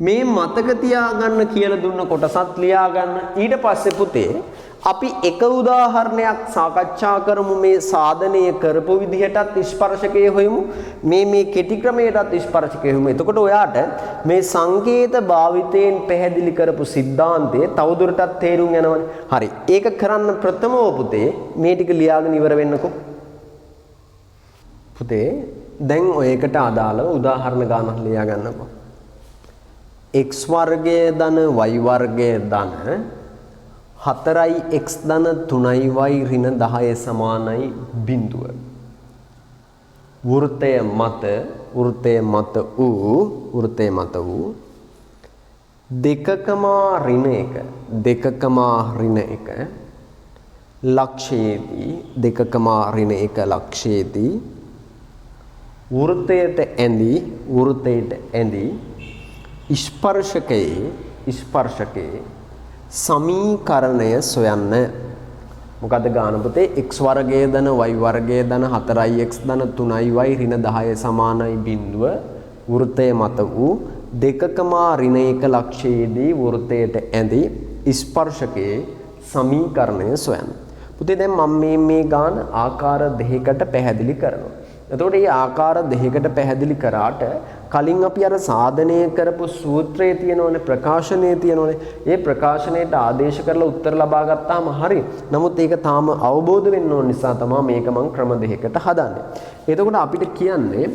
S1: මේ මතක තියාගන්න කියලා දුන්න කොටසත් ලියා ගන්න. ඊට පස්සේ පුතේ අපි එක උදාහරණයක් සාකච්ඡා කරමු. මේ සාධනය කරපු විදිහටත් ස්පර්ශකයේ හොයමු. මේ කෙටි ක්‍රමයටත් ස්පර්ශකයේ හොයමු. එතකොට ඔයාට මේ සංකේත භාවිතයෙන් පැහැදිලි කරපු સિદ્ધාන්තය තවදුරටත් තේරුම් යනවනේ. හරි. ඒක කරන්න ප්‍රථමව පුතේ මේ ටික ලියාගෙන ඉවර වෙන්නකෝ. පුතේ දැන් ඔයකට අදාළව උදාහරණ ගානක් ලියා ගන්නකෝ. x වර්ගය ධන y වර්ගය ධන 4x ධන 3y ඍණ 10 සමානයි බිඳුව. වෘත්තය මත වූ 2 ඍණ 1 ලක්ෂයේදී 2 ඍණ 1 ලක්ෂයේදී වෘත්තයට ඇඳි ස්පර්ශකයේ සමීකරණය සොයන්න. මොකද ගාන පුතේ x වර්ගයේ ධන y වර්ගයේ ධන 4x ධන 3y ඍණ 10 සමානයි බිඳුව වෘත්තය මත වූ දෙකකමා ඍණ 1 ලක්ෂයේදී වෘත්තයට ඇඳි ස්පර්ශකයේ සමීකරණය සොයන්න. පුතේ දැන් මම මේ ගාන ආකාර දෙකකට පැහැදිලි කරනවා. එතකොට මේ ආකාර දෙකකට පැහැදිලි කරාට කලින් අපි අර සාධනය කරපු සූත්‍රයේ තියෙනවනේ ප්‍රකාශනයේ තියෙනවනේ. ඒ ප්‍රකාශනයට ආදේශ කරලා උත්තර ලබා ගත්තාම හරි. නමුත් ඒක තාම අවබෝධ වෙන්න ඕන නිසා තමයි මේක මම ක්‍රම දෙකකට හදන්නේ. එතකොට අපිට කියන්නේ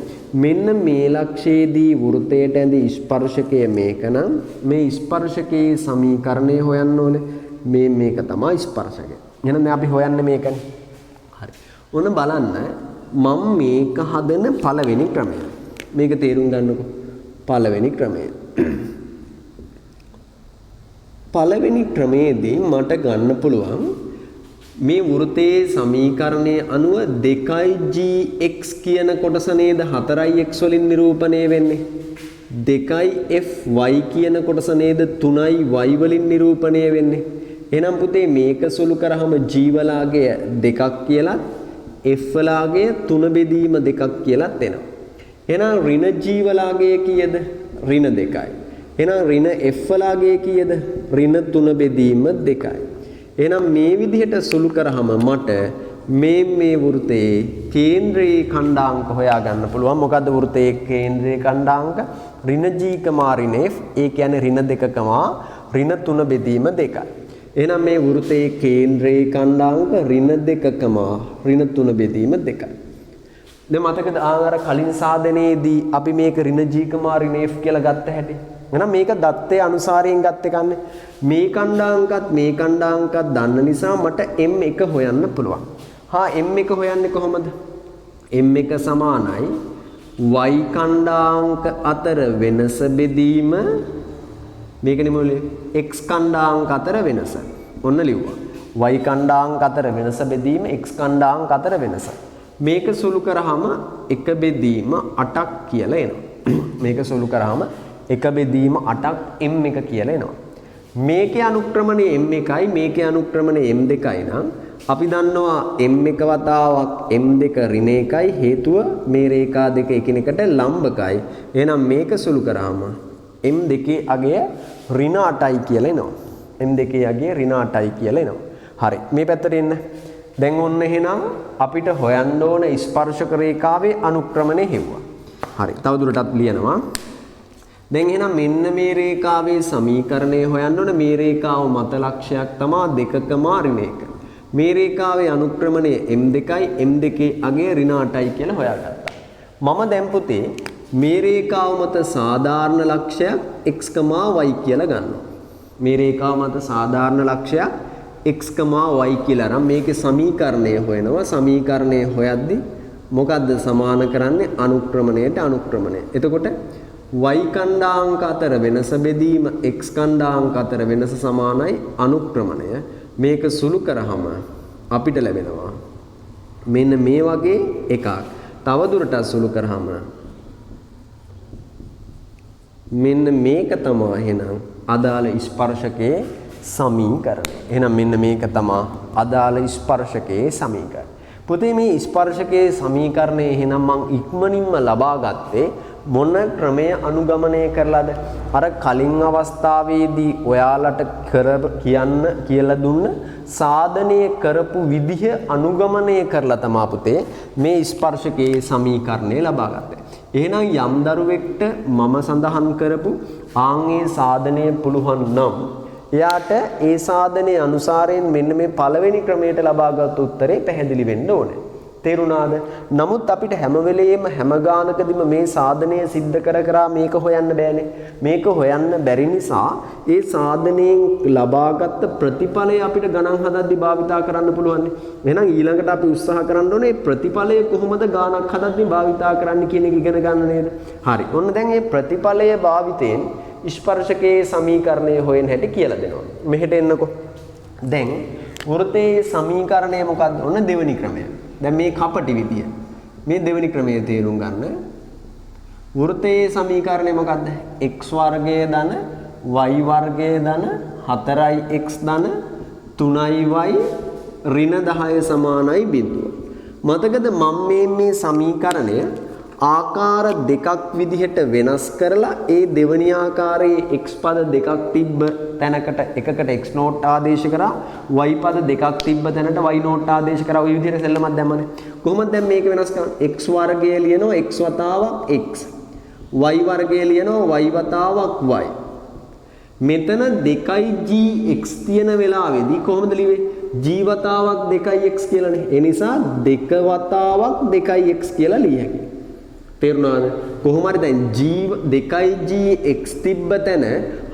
S1: මෙන්න මේ ලක්ෂයේදී වෘතයට ඇඳි ස්පර්ශකය මේක නම් මේ ස්පර්ශකයේ සමීකරණය හොයන්න ඕනේ. මේක තමයි ස්පර්ශකය. එහෙනම් දැන් අපි හොයන්නේ මේකනේ. හරි. ඔන්න බලන්න මම මේක හදන පළවෙනි ක්‍රමය. මේක තේරුම් ගන්නකො. පළවෙනි ක්‍රමය. පළවෙනි ක්‍රමයේදී මට ගන්න පුළුවන් මේ වෘතයේ සමීකරණයේ අනුව 2gx කියන කොටස නේද 4x වලින් නිරූපණය වෙන්නේ. 2fy කියන කොටස නේද 3y වලින් නිරූපණය වෙන්නේ. එහෙනම් පුතේ මේක සුළු කරාම g වලාගේ 2ක් කියලා f වලාගේ 3 බෙදීම 2ක් කියලා එනවා. එහෙනම් ඍණ g වලාගේ කීයද? ඍණ 2යි. එහෙනම් ඍණ f වලාගේ කීයද? ඍණ 3 බෙදීම 2යි. එහෙනම් මේ විදිහට සුළු කරාම මට මේ වෘතයේ කේන්ද්‍රයේ ඛණ්ඩාංක හොයා ගන්න පුළුවන්. මොකද්ද වෘතයේ කේන්ද්‍රයේ ඛණ්ඩාංක? ඍණ g, ඍණ f. ඒ කියන්නේ ඍණ 2, ඍණ 3 බෙදීම 2යි. එහෙනම් මේ වෘතයේ කේන්ද්‍රයේ ඛණ්ඩාංක ඍණ 2, ඍණ 3 බෙදීම 2යි. දැන් මතකද අර කලින් සාධනයේදී අපි මේක ඍණ g, ඍණ f කියලා ගත්ත හැටි. එහෙනම් මේක දත්තේ අනුසාරයෙන් ගත්ත එකන්නේ. මේ ඛණ්ඩාංකත් දන්න නිසා මට m1 හොයන්න පුළුවන්. m1 හොයන්නේ කොහොමද? m1 සමානයි y ඛණ්ඩාංක අතර වෙනස බෙදීම මේකනේ මොලේ x ඛණ්ඩාංක අතර වෙනස. ඔන්න ලිව්වා. y ඛණ්ඩාංක අතර වෙනස බෙදීම x ඛණ්ඩාංක අතර වෙනස. මේක සුළු කරාම 1 බෙදීම 8ක් කියලා එනවා. මේක සුළු කරාම 1 බෙදීම 8ක් m1 කියලා එනවා. මේකේ අනුක්‍රමණය m1යි මේකේ අනුක්‍රමණය m2යි නම් අපි දන්නවා m1 වතාවක් m2 ඍණ 1යි හේතුව මේ රේඛා දෙක එකිනෙකට ලම්බකයි. එහෙනම් මේක සුළු කරාම m2 අගය ඍණ 8යි කියලා එනවා. m2 අගය ඍණ 8යි කියලා එනවා. හරි. මේ පැත්තට එන්න. දැන් ඔන්න එහෙනම් අපිට හොයන්න ඕන ස්පර්ශක රේඛාවේ අනුක්‍රමණය හෙව්වා. හරි. තවදුරටත් ලියනවා. දැන් එහෙනම් මෙන්න මේ රේඛාවේ සමීකරණය හොයන්න ඕන. මේ රේඛාව මත ලක්ෂයක් තමයි 2, ඍණ 1. මේ රේඛාවේ අනුක්‍රමණය m2යි m2 අගය ඍණ 8යි කියලා හොයාගත්තා. මම දැන් පුතේ මේ රේඛාව මත සාධාරණ ලක්ෂයක් x, y කියලා ගන්නවා. මේ රේඛාව මත සාධාරණ ලක්ෂයක් x, y කියලා නම් මේකේ සමීකරණය හොයනවා. සමීකරණය හොයද්දි මොකද්ද සමාන කරන්නේ? අනුක්‍රමණයට අනුක්‍රමණය. එතකොට y ඛණ්ඩාංක අතර වෙනස බෙදීම x ඛණ්ඩාංක අතර වෙනස සමානයි අනුක්‍රමණය. මේක සුළු කරාම අපිට ලැබෙනවා මෙන්න මේ වගේ එකක්. තව දුරටත් සුළු කරාම මෙන්න මේක තමයි එහෙනම් අදාළ ස්පර්ශකයේ සමීකරණය. එහෙනම් මෙන්න මේක තමයි අදාළ ස්පර්ශකයේ සමීකරණය. පුතේ මේ ස්පර්ශකයේ සමීකරණය එහෙනම් මම ඉක්මනින්ම ලබා ගත්තේ මොන ක්‍රමය අනුගමනය කරලාද? අර කලින් අවස්ථාවේදී ඔයාලට කියන්න කියලා දුන්න සාධනය කරපු විදිහ අනුගමනය කරලා තමයි පුතේ මේ ස්පර්ශකයේ සමීකරණය ලබා ගත්තේ. එහෙනම් යම් දරුවෙක්ට මම සඳහන් කරපු ආන්ගේ සාධනය පුළුවන් නම් එයාට ඒ සාධනයේ අනුසාරයෙන් මෙන්න මේ පළවෙනි ක්‍රමයට ලබාගත් උත්තරේ පැහැදිලි වෙන්න ඕනේ. තේරුණාද? නමුත් අපිට හැම වෙලෙම හැම ගානකදීම මේ සාධනය සිද්ධ කර මේක හොයන්න බෑනේ. මේක හොයන්න බැරි නිසා ඒ සාධනයෙන් ලබාගත් ප්‍රතිඵලය අපිට ගණන් හදද්දී භාවිතා කරන්න පුළුවන්. එහෙනම් ඊළඟට අපි උත්සාහ කරන්න ඕනේ ප්‍රතිඵලය කොහොමද ගානක් හදද්දී භාවිතා කරන්න කියන එක ඉගෙන ගන්න නේද? හරි. ඔන්න දැන් මේ ප්‍රතිඵලය භාවිතයෙන් ස්පර්ශකයේ සමීකරණය හොයන හැටි කියලා දෙනවා. මෙහෙට එන්නකෝ. දැන් වෘතයේ සමීකරණය මොකක්ද? ඔන්න දෙවෙනි ක්‍රමය. දැන් මේ කපටි විදිය. මේ දෙවෙනි ක්‍රමයේ තේරුම් ගන්න. වෘතයේ සමීකරණය මොකක්ද? x වර්ගය ධන y වර්ගය ධන 4x ධන 3y ඍණ 10 සමානයි බිඳුව. මතකද මම මේ සමීකරණය ආකාර දෙකක් විදිහට වෙනස් කරලා ඒ දෙවනි ආකාරයේ x පද දෙකක් තිබ්බ තැනකට එකකට x නෝට් ආදේශ කරා y පද දෙකක් තිබ්බ තැනට y නෝට් ආදේශ කරා ඔය විදිහට සෙල්ලමක් දැම්මනේ. කොහොමද දැන් මේක වෙනස් කරන්නේ? x වර්ගය ලියනවා x වතාවක් x. y වර්ගය ලියනවා y වතාවක් y. මෙතන 2gx තියෙන වෙලාවේදී කොහොමද ලියුවේ? g වතාවක් 2x කියලානේ. ඒ නිසා 2 වතාවක් 2x කියලා ලිය හැකියි. තේරුණාද? කොහොම හරි දැන් g 2gx තිබ්බ තැන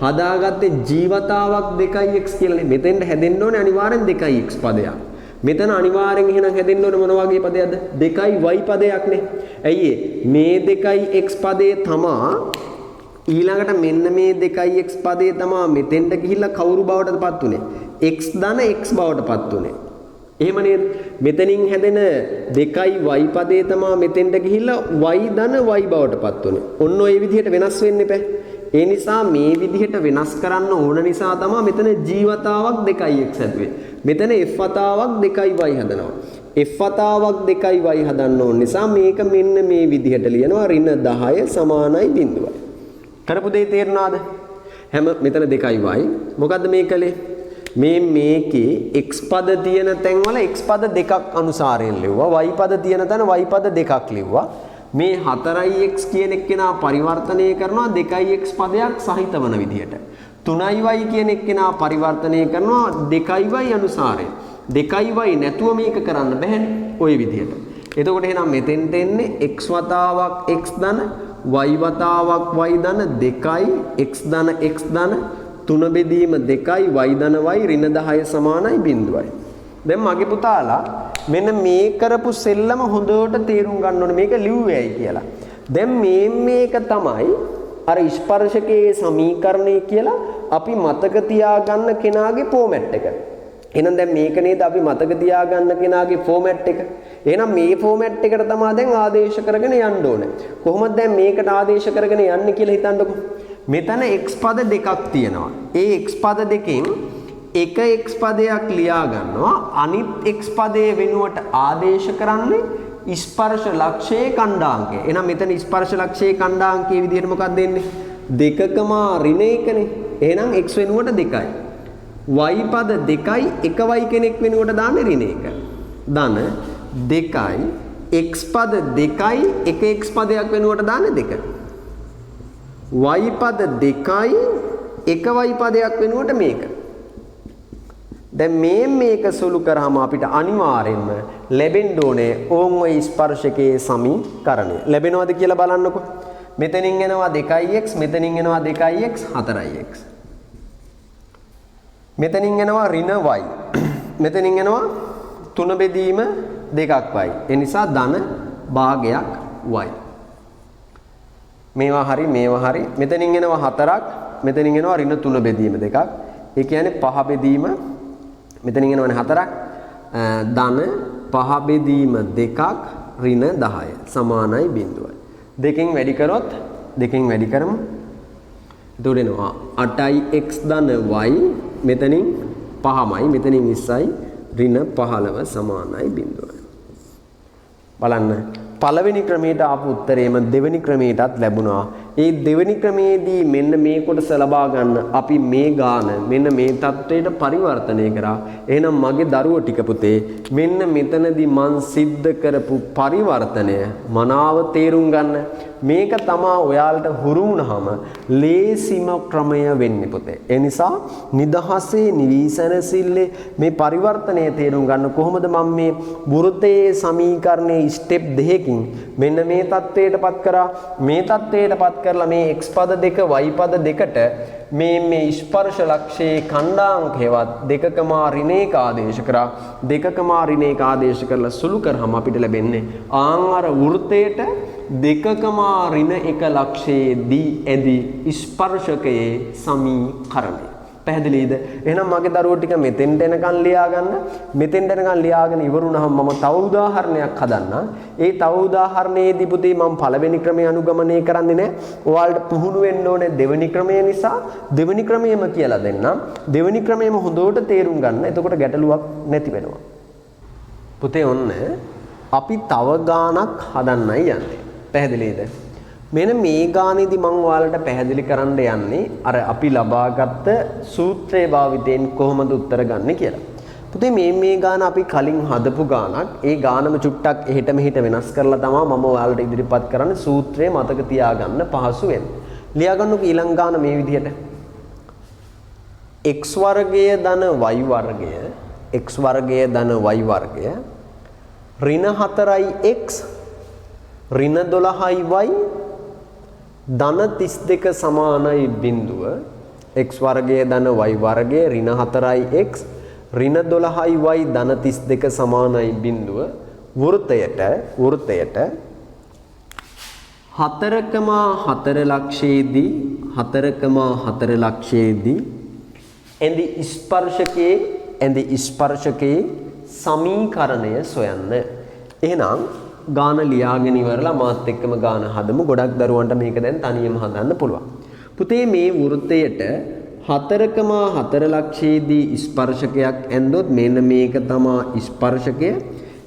S1: හදාගත්තේ g වතාවක් 2x කියලානේ. මෙතෙන්ට හැදෙන්න ඕනේ අනිවාර්යෙන් 2x පදයක්. මෙතන අනිවාර්යෙන් එහෙනම් හැදෙන්න ඕනේ මොන වගේ පදයක්ද? 2y පදයක්නේ. ඇයි මේ 2x පදේ තමා ඊළඟට මෙන්න මේ 2x පදේ තමා මෙතෙන්ට ගිහිල්ලා කවුරු බවටද පත් උනේ? x ධන x බවට පත් උනේ. එහෙම නේද? මෙතනින් හැදෙන 2y පදේ තමා මෙතෙන්ට ගිහිල්ලා y ධන y බවට පත් උනේ. ඔන්න ඔය විදිහට වෙනස් වෙන්න එපා. ඒ නිසා මේ විදිහට වෙනස් කරන්න ඕන නිසා තමයි මෙතන g වතාවක් 2x හැදුවේ. මෙතන f වතාවක් 2y හදනවා. f වතාවක් 2y හදන්න ඕන නිසා මේක මෙන්න මේ විදිහට ලියනවා -10 සමානයි බිඳුවයි. කරපු දෙය තේරුණාද? හැම මෙතන 2y. මොකද්ද මේ කලේ? මේකේ x පද තියෙන තැන්වල x පද දෙකක් අනුසාරයෙන් ලිව්වා. y පද තියෙන තැන y පද දෙකක් ලිව්වා. මේ 4x කියන එක්කෙනා පරිවර්තනය කරනවා 2x පදයක් සහිත වන විදිහට. 3y කියන එක්කෙනා පරිවර්තනය කරනවා 2y අනුසාරයෙන්. 2y නැතුව මේක කරන්න බැහැනේ ওই විදිහට. එතකොට එහෙනම් මෙතෙන්ට එන්නේ x වතාවක් x ධන y වතාවක් y ධන 2යි x ධන x ධන 3 බෙදීම 2යි y ධන y -10 සමානයි බිඳුවයි. දැන් මගේ පුතාලා මෙන්න මේ කරපු සෙල්ලම හොඳට තේරුම් ගන්න ඕනේ මේක ලිව්වේයි කියලා. දැන් මේක තමයි අර ස්පර්ශකයේ සමීකරණය කියලා අපි මතක තියාගන්න කෙනාගේ ෆෝමැට් එක. එහෙනම් දැන් මේක නේද අපි මතක තියාගන්න කෙනාගේ ෆෝමැට් එක. එහෙනම් මේ ෆෝමැට් එකට තමයි දැන් ආදේශ කරගෙන යන්න ඕනේ. කොහොමද දැන් මේකට ආදේශ කරගෙන යන්නේ කියලා හිතන්නකෝ. මෙතන x පද දෙකක් තියෙනවා. ඒ x පද දෙකෙන් එක x පදයක් ලියා ගන්නවා. අනිත් x පදයේ වෙනුවට ආදේශ කරන්නේ ස්පර්ශ ලක්ෂයේ ඛණ්ඩාංකය. එහෙනම් මෙතන ස්පර්ශ ලක්ෂයේ ඛණ්ඩාංකයේ විදිහට මොකක්ද දෙන්නේ? 2,1නේ. එහෙනම් x වෙනුවට 2යි. y පද 2යි එක y කෙනෙක් වෙනුවට දාන්නේ ඍණ 1. ධන 2යි x පද 2යි එක x පදයක් වෙනුවට දාන්නේ 2. y පද 2යි එක y පදයක් වෙනුවට මේක. දැන් මේක සුළු කරාම අපිට අනිවාර්යෙන්ම ලැබෙන්න ඕනේ ඕන් ඔය ස්පර්ශකයේ සමීකරණය. ලැබෙනවද කියලා බලන්නකෝ. මෙතනින් එනවා 2x මෙතනින් එනවා 2x 4x. මෙතනින් එනවා ඍණ y. මෙතනින් එනවා 3 බෙදීම 2y. ඒ නිසා ධන භාගයක් y. මේවා හරි මේවා හරි. මෙතනින් එනවා 4ක් මෙතනින් එනවා ඍණ 3 බෙදීම 2ක්. ඒ කියන්නේ 5 බෙදීම මෙතනින් එනවනේ 4ක් ධන 5 බෙදීම 2ක් ඍණ 10 සමානයි බිඳුවයි. දෙකෙන් වැඩි කරොත් දෙකෙන් වැඩි කරමු. එතකොට එනවා 8x ධන y මෙතනින් 5යි මෙතනින් 20යි ඍණ 15 සමානයි බිඳුවයි. බලන්න පළවෙනි ක්‍රමයට ආපු උත්තරේම දෙවෙනි ක්‍රමයටත් ලැබුණා. ඒ දෙවෙනි ක්‍රමයේදී මෙන්න මේ කොටස ලබා ගන්න අපි මේ ගාන මෙන්න මේ தത്വයට පරිවර්තනය කරා. එහෙනම් මගේ දරුවෝ ටික පුතේ මෙන්න මෙතනදී මං සිද්ධ කරපු පරිවර්තනය මනාව තේරුම් ගන්න. මේක තමා ඔයාලට හුරු වුණාම ලේසිම ක්‍රමය වෙන්නේ පුතේ. ඒ නිසා නිදහසේ නිවිසනසිල්ලේ මේ පරිවර්තනය තේරුම් ගන්න කොහොමද මම මේ වෘත්තයේ සමීකරණයේ ස්ටෙප් දෙකකින් මෙන්න මේ தത്വයටපත් කරා. මේ தത്വයටපත් කරලා මේ x පද දෙක y පද දෙකට මේ ස්පර්ශ ලක්ෂයේ ඛණ්ඩාංකයවත් 2,1 ආදේශ කරා. 2,1 ආදේශ කරලා සුළු කරාම අපිට ලැබෙන්නේ ආංගර වෘත්තයට 2,1 ලක්ෂයේදී ඇති ස්පර්ශකයේ සමීකරණය. පැහැදිලිද? එහෙනම් මගේ දරුවෝ ටික මෙතෙන්ට එනකන් ලියා ගන්න. මෙතෙන්ට එනකන් ලියාගෙන ඉවරුනහම මම තව උදාහරණයක් හදන්නම්. ඒ තව උදාහරණයේදී පුතේ මම පළවෙනි ක්‍රමය අනුගමනය කරන්නේ නැහැ. ඔයාලට පුහුණු වෙන්න ඕනේ දෙවෙනි ක්‍රමය නිසා දෙවෙනි ක්‍රමයම කියලා දෙන්නම්. දෙවෙනි ක්‍රමයම හොඳට තේරුම් ගන්න. එතකොට ගැටලුවක් නැති වෙනවා. පුතේ ඔන්න අපි තව ගානක් හදන්නයි යන්නේ. පැහැදිලිද? මෙන්න මේ ගානේදී මම ඔයාලට පැහැදිලි කරන්න යන්නේ අර අපි ලබාගත් සූත්‍රයේ භාවිතයෙන් කොහොමද උත්තර ගන්න කියලා. පුතේ මේ ගාන අපි කලින් හදපු ගානක්. ඒ ගානම චුට්ටක් එහෙට මෙහෙට වෙනස් කරලා තමයි මම ඔයාලට ඉදිරිපත් කරන්නේ සූත්‍රය මතක තියාගන්න පහසු වෙන්න. ලියා ගන්නකො ඊළඟ ගාන මේ විදිහට. x වර්ගය ධන y වර්ගය x වර්ගය ධන y වර්ගය ඍණ 4x ඍණ 12y ධන 32 සමානයි බිඳුව x වර්ගය ධන y වර්ගය ඍණ 4x ඍණ 12y ධන 32 සමානයි බිඳුව වෘත්තයට 4,4 ලක්ෂයේදී 4,4 ලක්ෂයේදී ඇඳි ස්පර්ශකයේ සමීකරණය සොයන්න. එහෙනම් ගාන ලියාගෙන ඉවරලා මාත් එක්කම ගාන හදමු. ගොඩක් දරුවන්ට මේක දැන් තනියම හදන්න පුළුවන්. පුතේ මේ වෘත්තයට 4,4 ලක්ෂයේදී ස්පර්ශකයක් ඇන්දොත් මෙන්න මේක තමයි ස්පර්ශකය.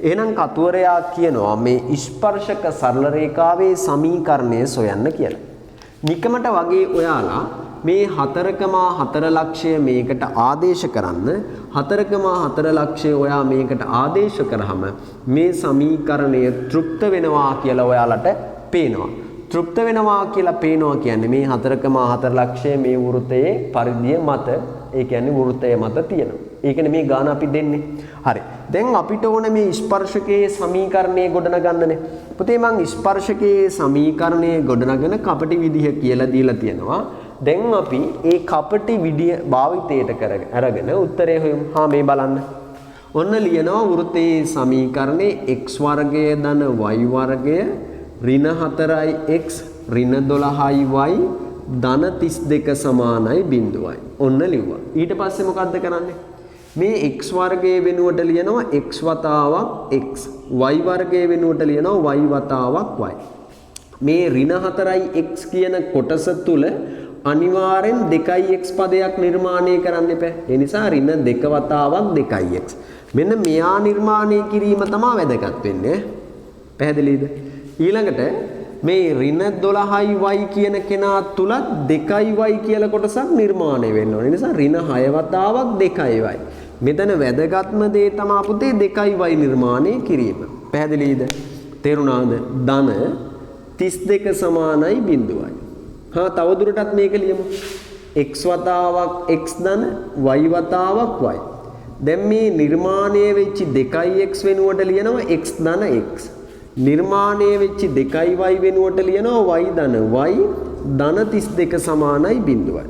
S1: එහෙනම් කතුවරයා කියනවා මේ ස්පර්ශක සරල රේඛාවේ සමීකරණය සොයන්න කියලා. නිකමට වගේ ඔයාලා මේ 4,4 ලක්ෂය මේකට ආදේශ කරන්න 4,4 ලක්ෂය ඔයා මේකට ආදේශ කරාම මේ සමීකරණය තෘප්ත වෙනවා කියලා ඔයාලට පේනවා. තෘප්ත වෙනවා කියලා පේනවා කියන්නේ මේ 4,4 ලක්ෂය මේ වෘත්තයේ පරිධිය මත ඒ කියන්නේ වෘත්තය මත තියෙනවා. ඒ කියන්නේ මේ ගාන අපි දෙන්නේ. හරි. දැන් අපිට ඕනේ මේ ස්පර්ශකයේ සමීකරණය ගොඩනගන්නනේ. පුතේ මම ස්පර්ශකයේ සමීකරණය ගොඩනගන කපටි විදිහ කියලා දීලා තියෙනවා. දැන් අපි ඒ කපටි විදිය භාවිතයට අරගෙන උත්තරය හොයමු. මේ බලන්න. ඔන්න ලියනවා වෘත්තයේ සමීකරණේ x වර්ගය ධන y වර්ගය ඍණ 4x ඍණ 12y ධන 32 සමානයි බිඳුවයි. ඔන්න ලිව්වා. ඊට පස්සේ මොකද්ද කරන්නේ? මේ x වර්ගයේ වෙනුවට ලියනවා x වතාවක් x y වර්ගයේ වෙනුවට ලියනවා y වතාවක් y. මේ ඍණ 4x කියන කොටස තුල අනිවාර්යෙන් 2x පදයක් නිර්මාණය කරන්න එපා. ඒ නිසා ඍණ 2 වතාවක් 2x. මෙන්න මෙයා නිර්මාණය කිරීම තමයි වැදගත් වෙන්නේ. පැහැදිලිද? ඊළඟට මේ ඍණ 12y කියන කෙනා තුල 2y කියලා කොටසක් නිර්මාණය වෙන්න ඕනේ. ඒ නිසා ඍණ 6 වතාවක් 2y. මෙතන වැදගත්ම දේ තමයි පුතේ 2y නිර්මාණය කිරීම. පැහැදිලිද? තේරුණාද? ධන 32 සමානයි බිඳුවයි. තවදුරටත් මේක ලියමු. x වතාවක් x ධන y වතාවක් y. දැන් මේ නිර්මාණය වෙච්ච 2x වෙනුවට ලියනවා x ධන x. නිර්මාණය වෙච්ච 2y වෙනුවට ලියනවා y ධන y ධන 32 සමානයි බිඳුවයි.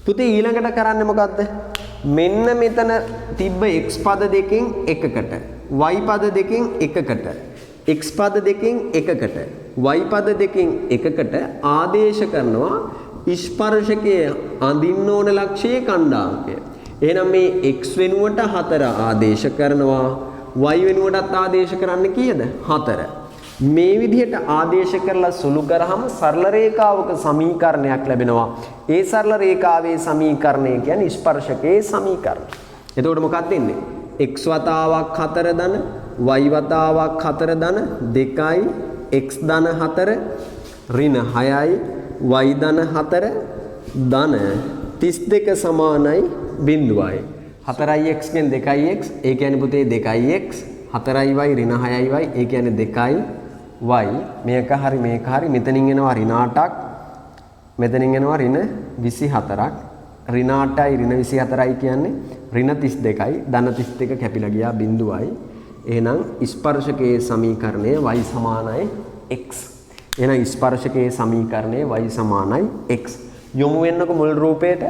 S1: පුතේ ඊළඟට කරන්නේ මොකද්ද? මෙන්න මෙතන තිබ්බ x පද දෙකෙන් එකකට y පද දෙකෙන් එකකට x පද දෙකෙන් එකකට y පද දෙකෙන් එකකට ආදේශ කරනවා ස්පර්ශකයේ අඳින්න ඕන ලක්ෂයේ ඛණ්ඩාංකය. එහෙනම් මේ x වෙනුවට 4 ආදේශ කරනවා y වෙනුවටත් ආදේශ කරන්න කීයද? 4. මේ විදිහට ආදේශ කරලා සුළු කරාම සරල රේඛාවක සමීකරණයක් ලැබෙනවා. ඒ සරල රේඛාවේ සමීකරණය කියන්නේ ස්පර්ශකයේ සමීකරණය. එතකොට මොකක්ද වෙන්නේ? x වතාවක් 4 ධන y වතාවක් 4 ධන 2යි x ධන 4 ඍණ 6යි y ධන 4 ධන 32 සමානයි බිඳුවයි. 4x ගෙන් 2x ඒ කියන්නේ පුතේ 2x 4y ඍණ 6y ඒ කියන්නේ 2y මේක හරි මේක හරි මෙතනින් එනවා ඍණ 8ක් මෙතනින් එනවා ඍණ 24ක් ඍණ 8යි ඍණ 24යි කියන්නේ ඍණ 32යි ධන 32 කැපිලා ගියා බිඳුවයි. එහෙනම් ස්පර්ශකයේ සමීකරණය y සමානයි x. එහෙනම් ස්පර්ශකයේ සමීකරණය y සමානයි x. යොමු වෙන්නකො මුල් රූපයට.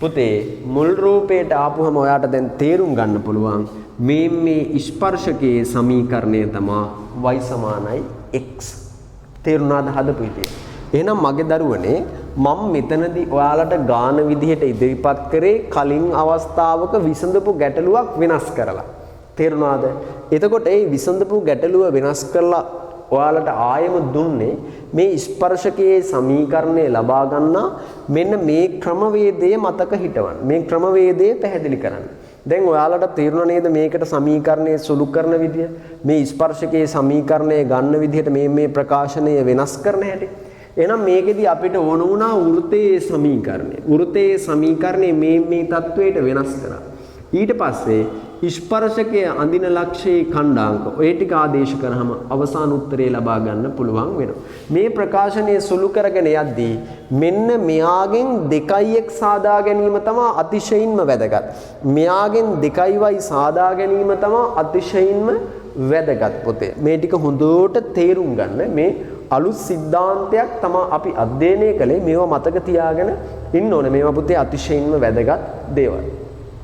S1: පුතේ මුල් රූපයට ආපුවම ඔයාට දැන් තේරුම් ගන්න පුළුවන් මේ ස්පර්ශකයේ සමීකරණය තමයි y සමානයි x. තේරුණාද හදපු විදිය? එහෙනම් මගේ දරුවනේ මම මෙතනදී ඔයාලට ගාන විදිහට ඉදිරිපත් කරේ කලින් අවස්ථාවක විසඳපු ගැටලුවක් වෙනස් කරලා. තේරුණාද? එතකොට ඒ විසඳපු ගැටලුව වෙනස් කරලා ඔයාලට ආයෙම දුන්නේ මේ ස්පර්ශකයේ සමීකරණය ලබා ගන්න මෙන්න මේ ක්‍රමවේදය මතක හිටවන්න. මේ ක්‍රමවේදය පැහැදිලි කරන්න. දැන් ඔයාලට තේරුණා නේද මේකට සමීකරණය සුළු කරන විදිය? මේ ස්පර්ශකයේ සමීකරණය ගන්න විදිහට මේ ප්‍රකාශනය වෙනස් කරන හැටි. එහෙනම් මේකෙදි අපිට ඕන වුණා වෘත්තයේ සමීකරණය. වෘත්තයේ සමීකරණය මේ තත්වයට වෙනස් කරා. ඊට පස්සේ ස්පර්ශකයේ අඳින ලක්ෂයේ ඛණ්ඩාංක ඔය ටික ආදේශ කරාම අවසාන උත්තරේ ලබා ගන්න පුළුවන් වෙනවා. මේ ප්‍රකාශනය සුළු කරගෙන යද්දී මෙන්න මෙයාගෙන් 2x සාදා ගැනීම තමයි අතිශයින්ම වැදගත්. මෙයාගෙන් 2y සාදා ගැනීම තමයි අතිශයින්ම වැදගත් පොතේ. මේ ටික හොඳට තේරුම් ගන්න. මේ අලුත් සිද්ධාන්තයක් තමයි අපි අධ්‍යයනය කළේ. මේවා මතක තියාගෙන ඉන්න ඕනේ. මේවා පුතේ අතිශයින්ම වැදගත් දේවල්.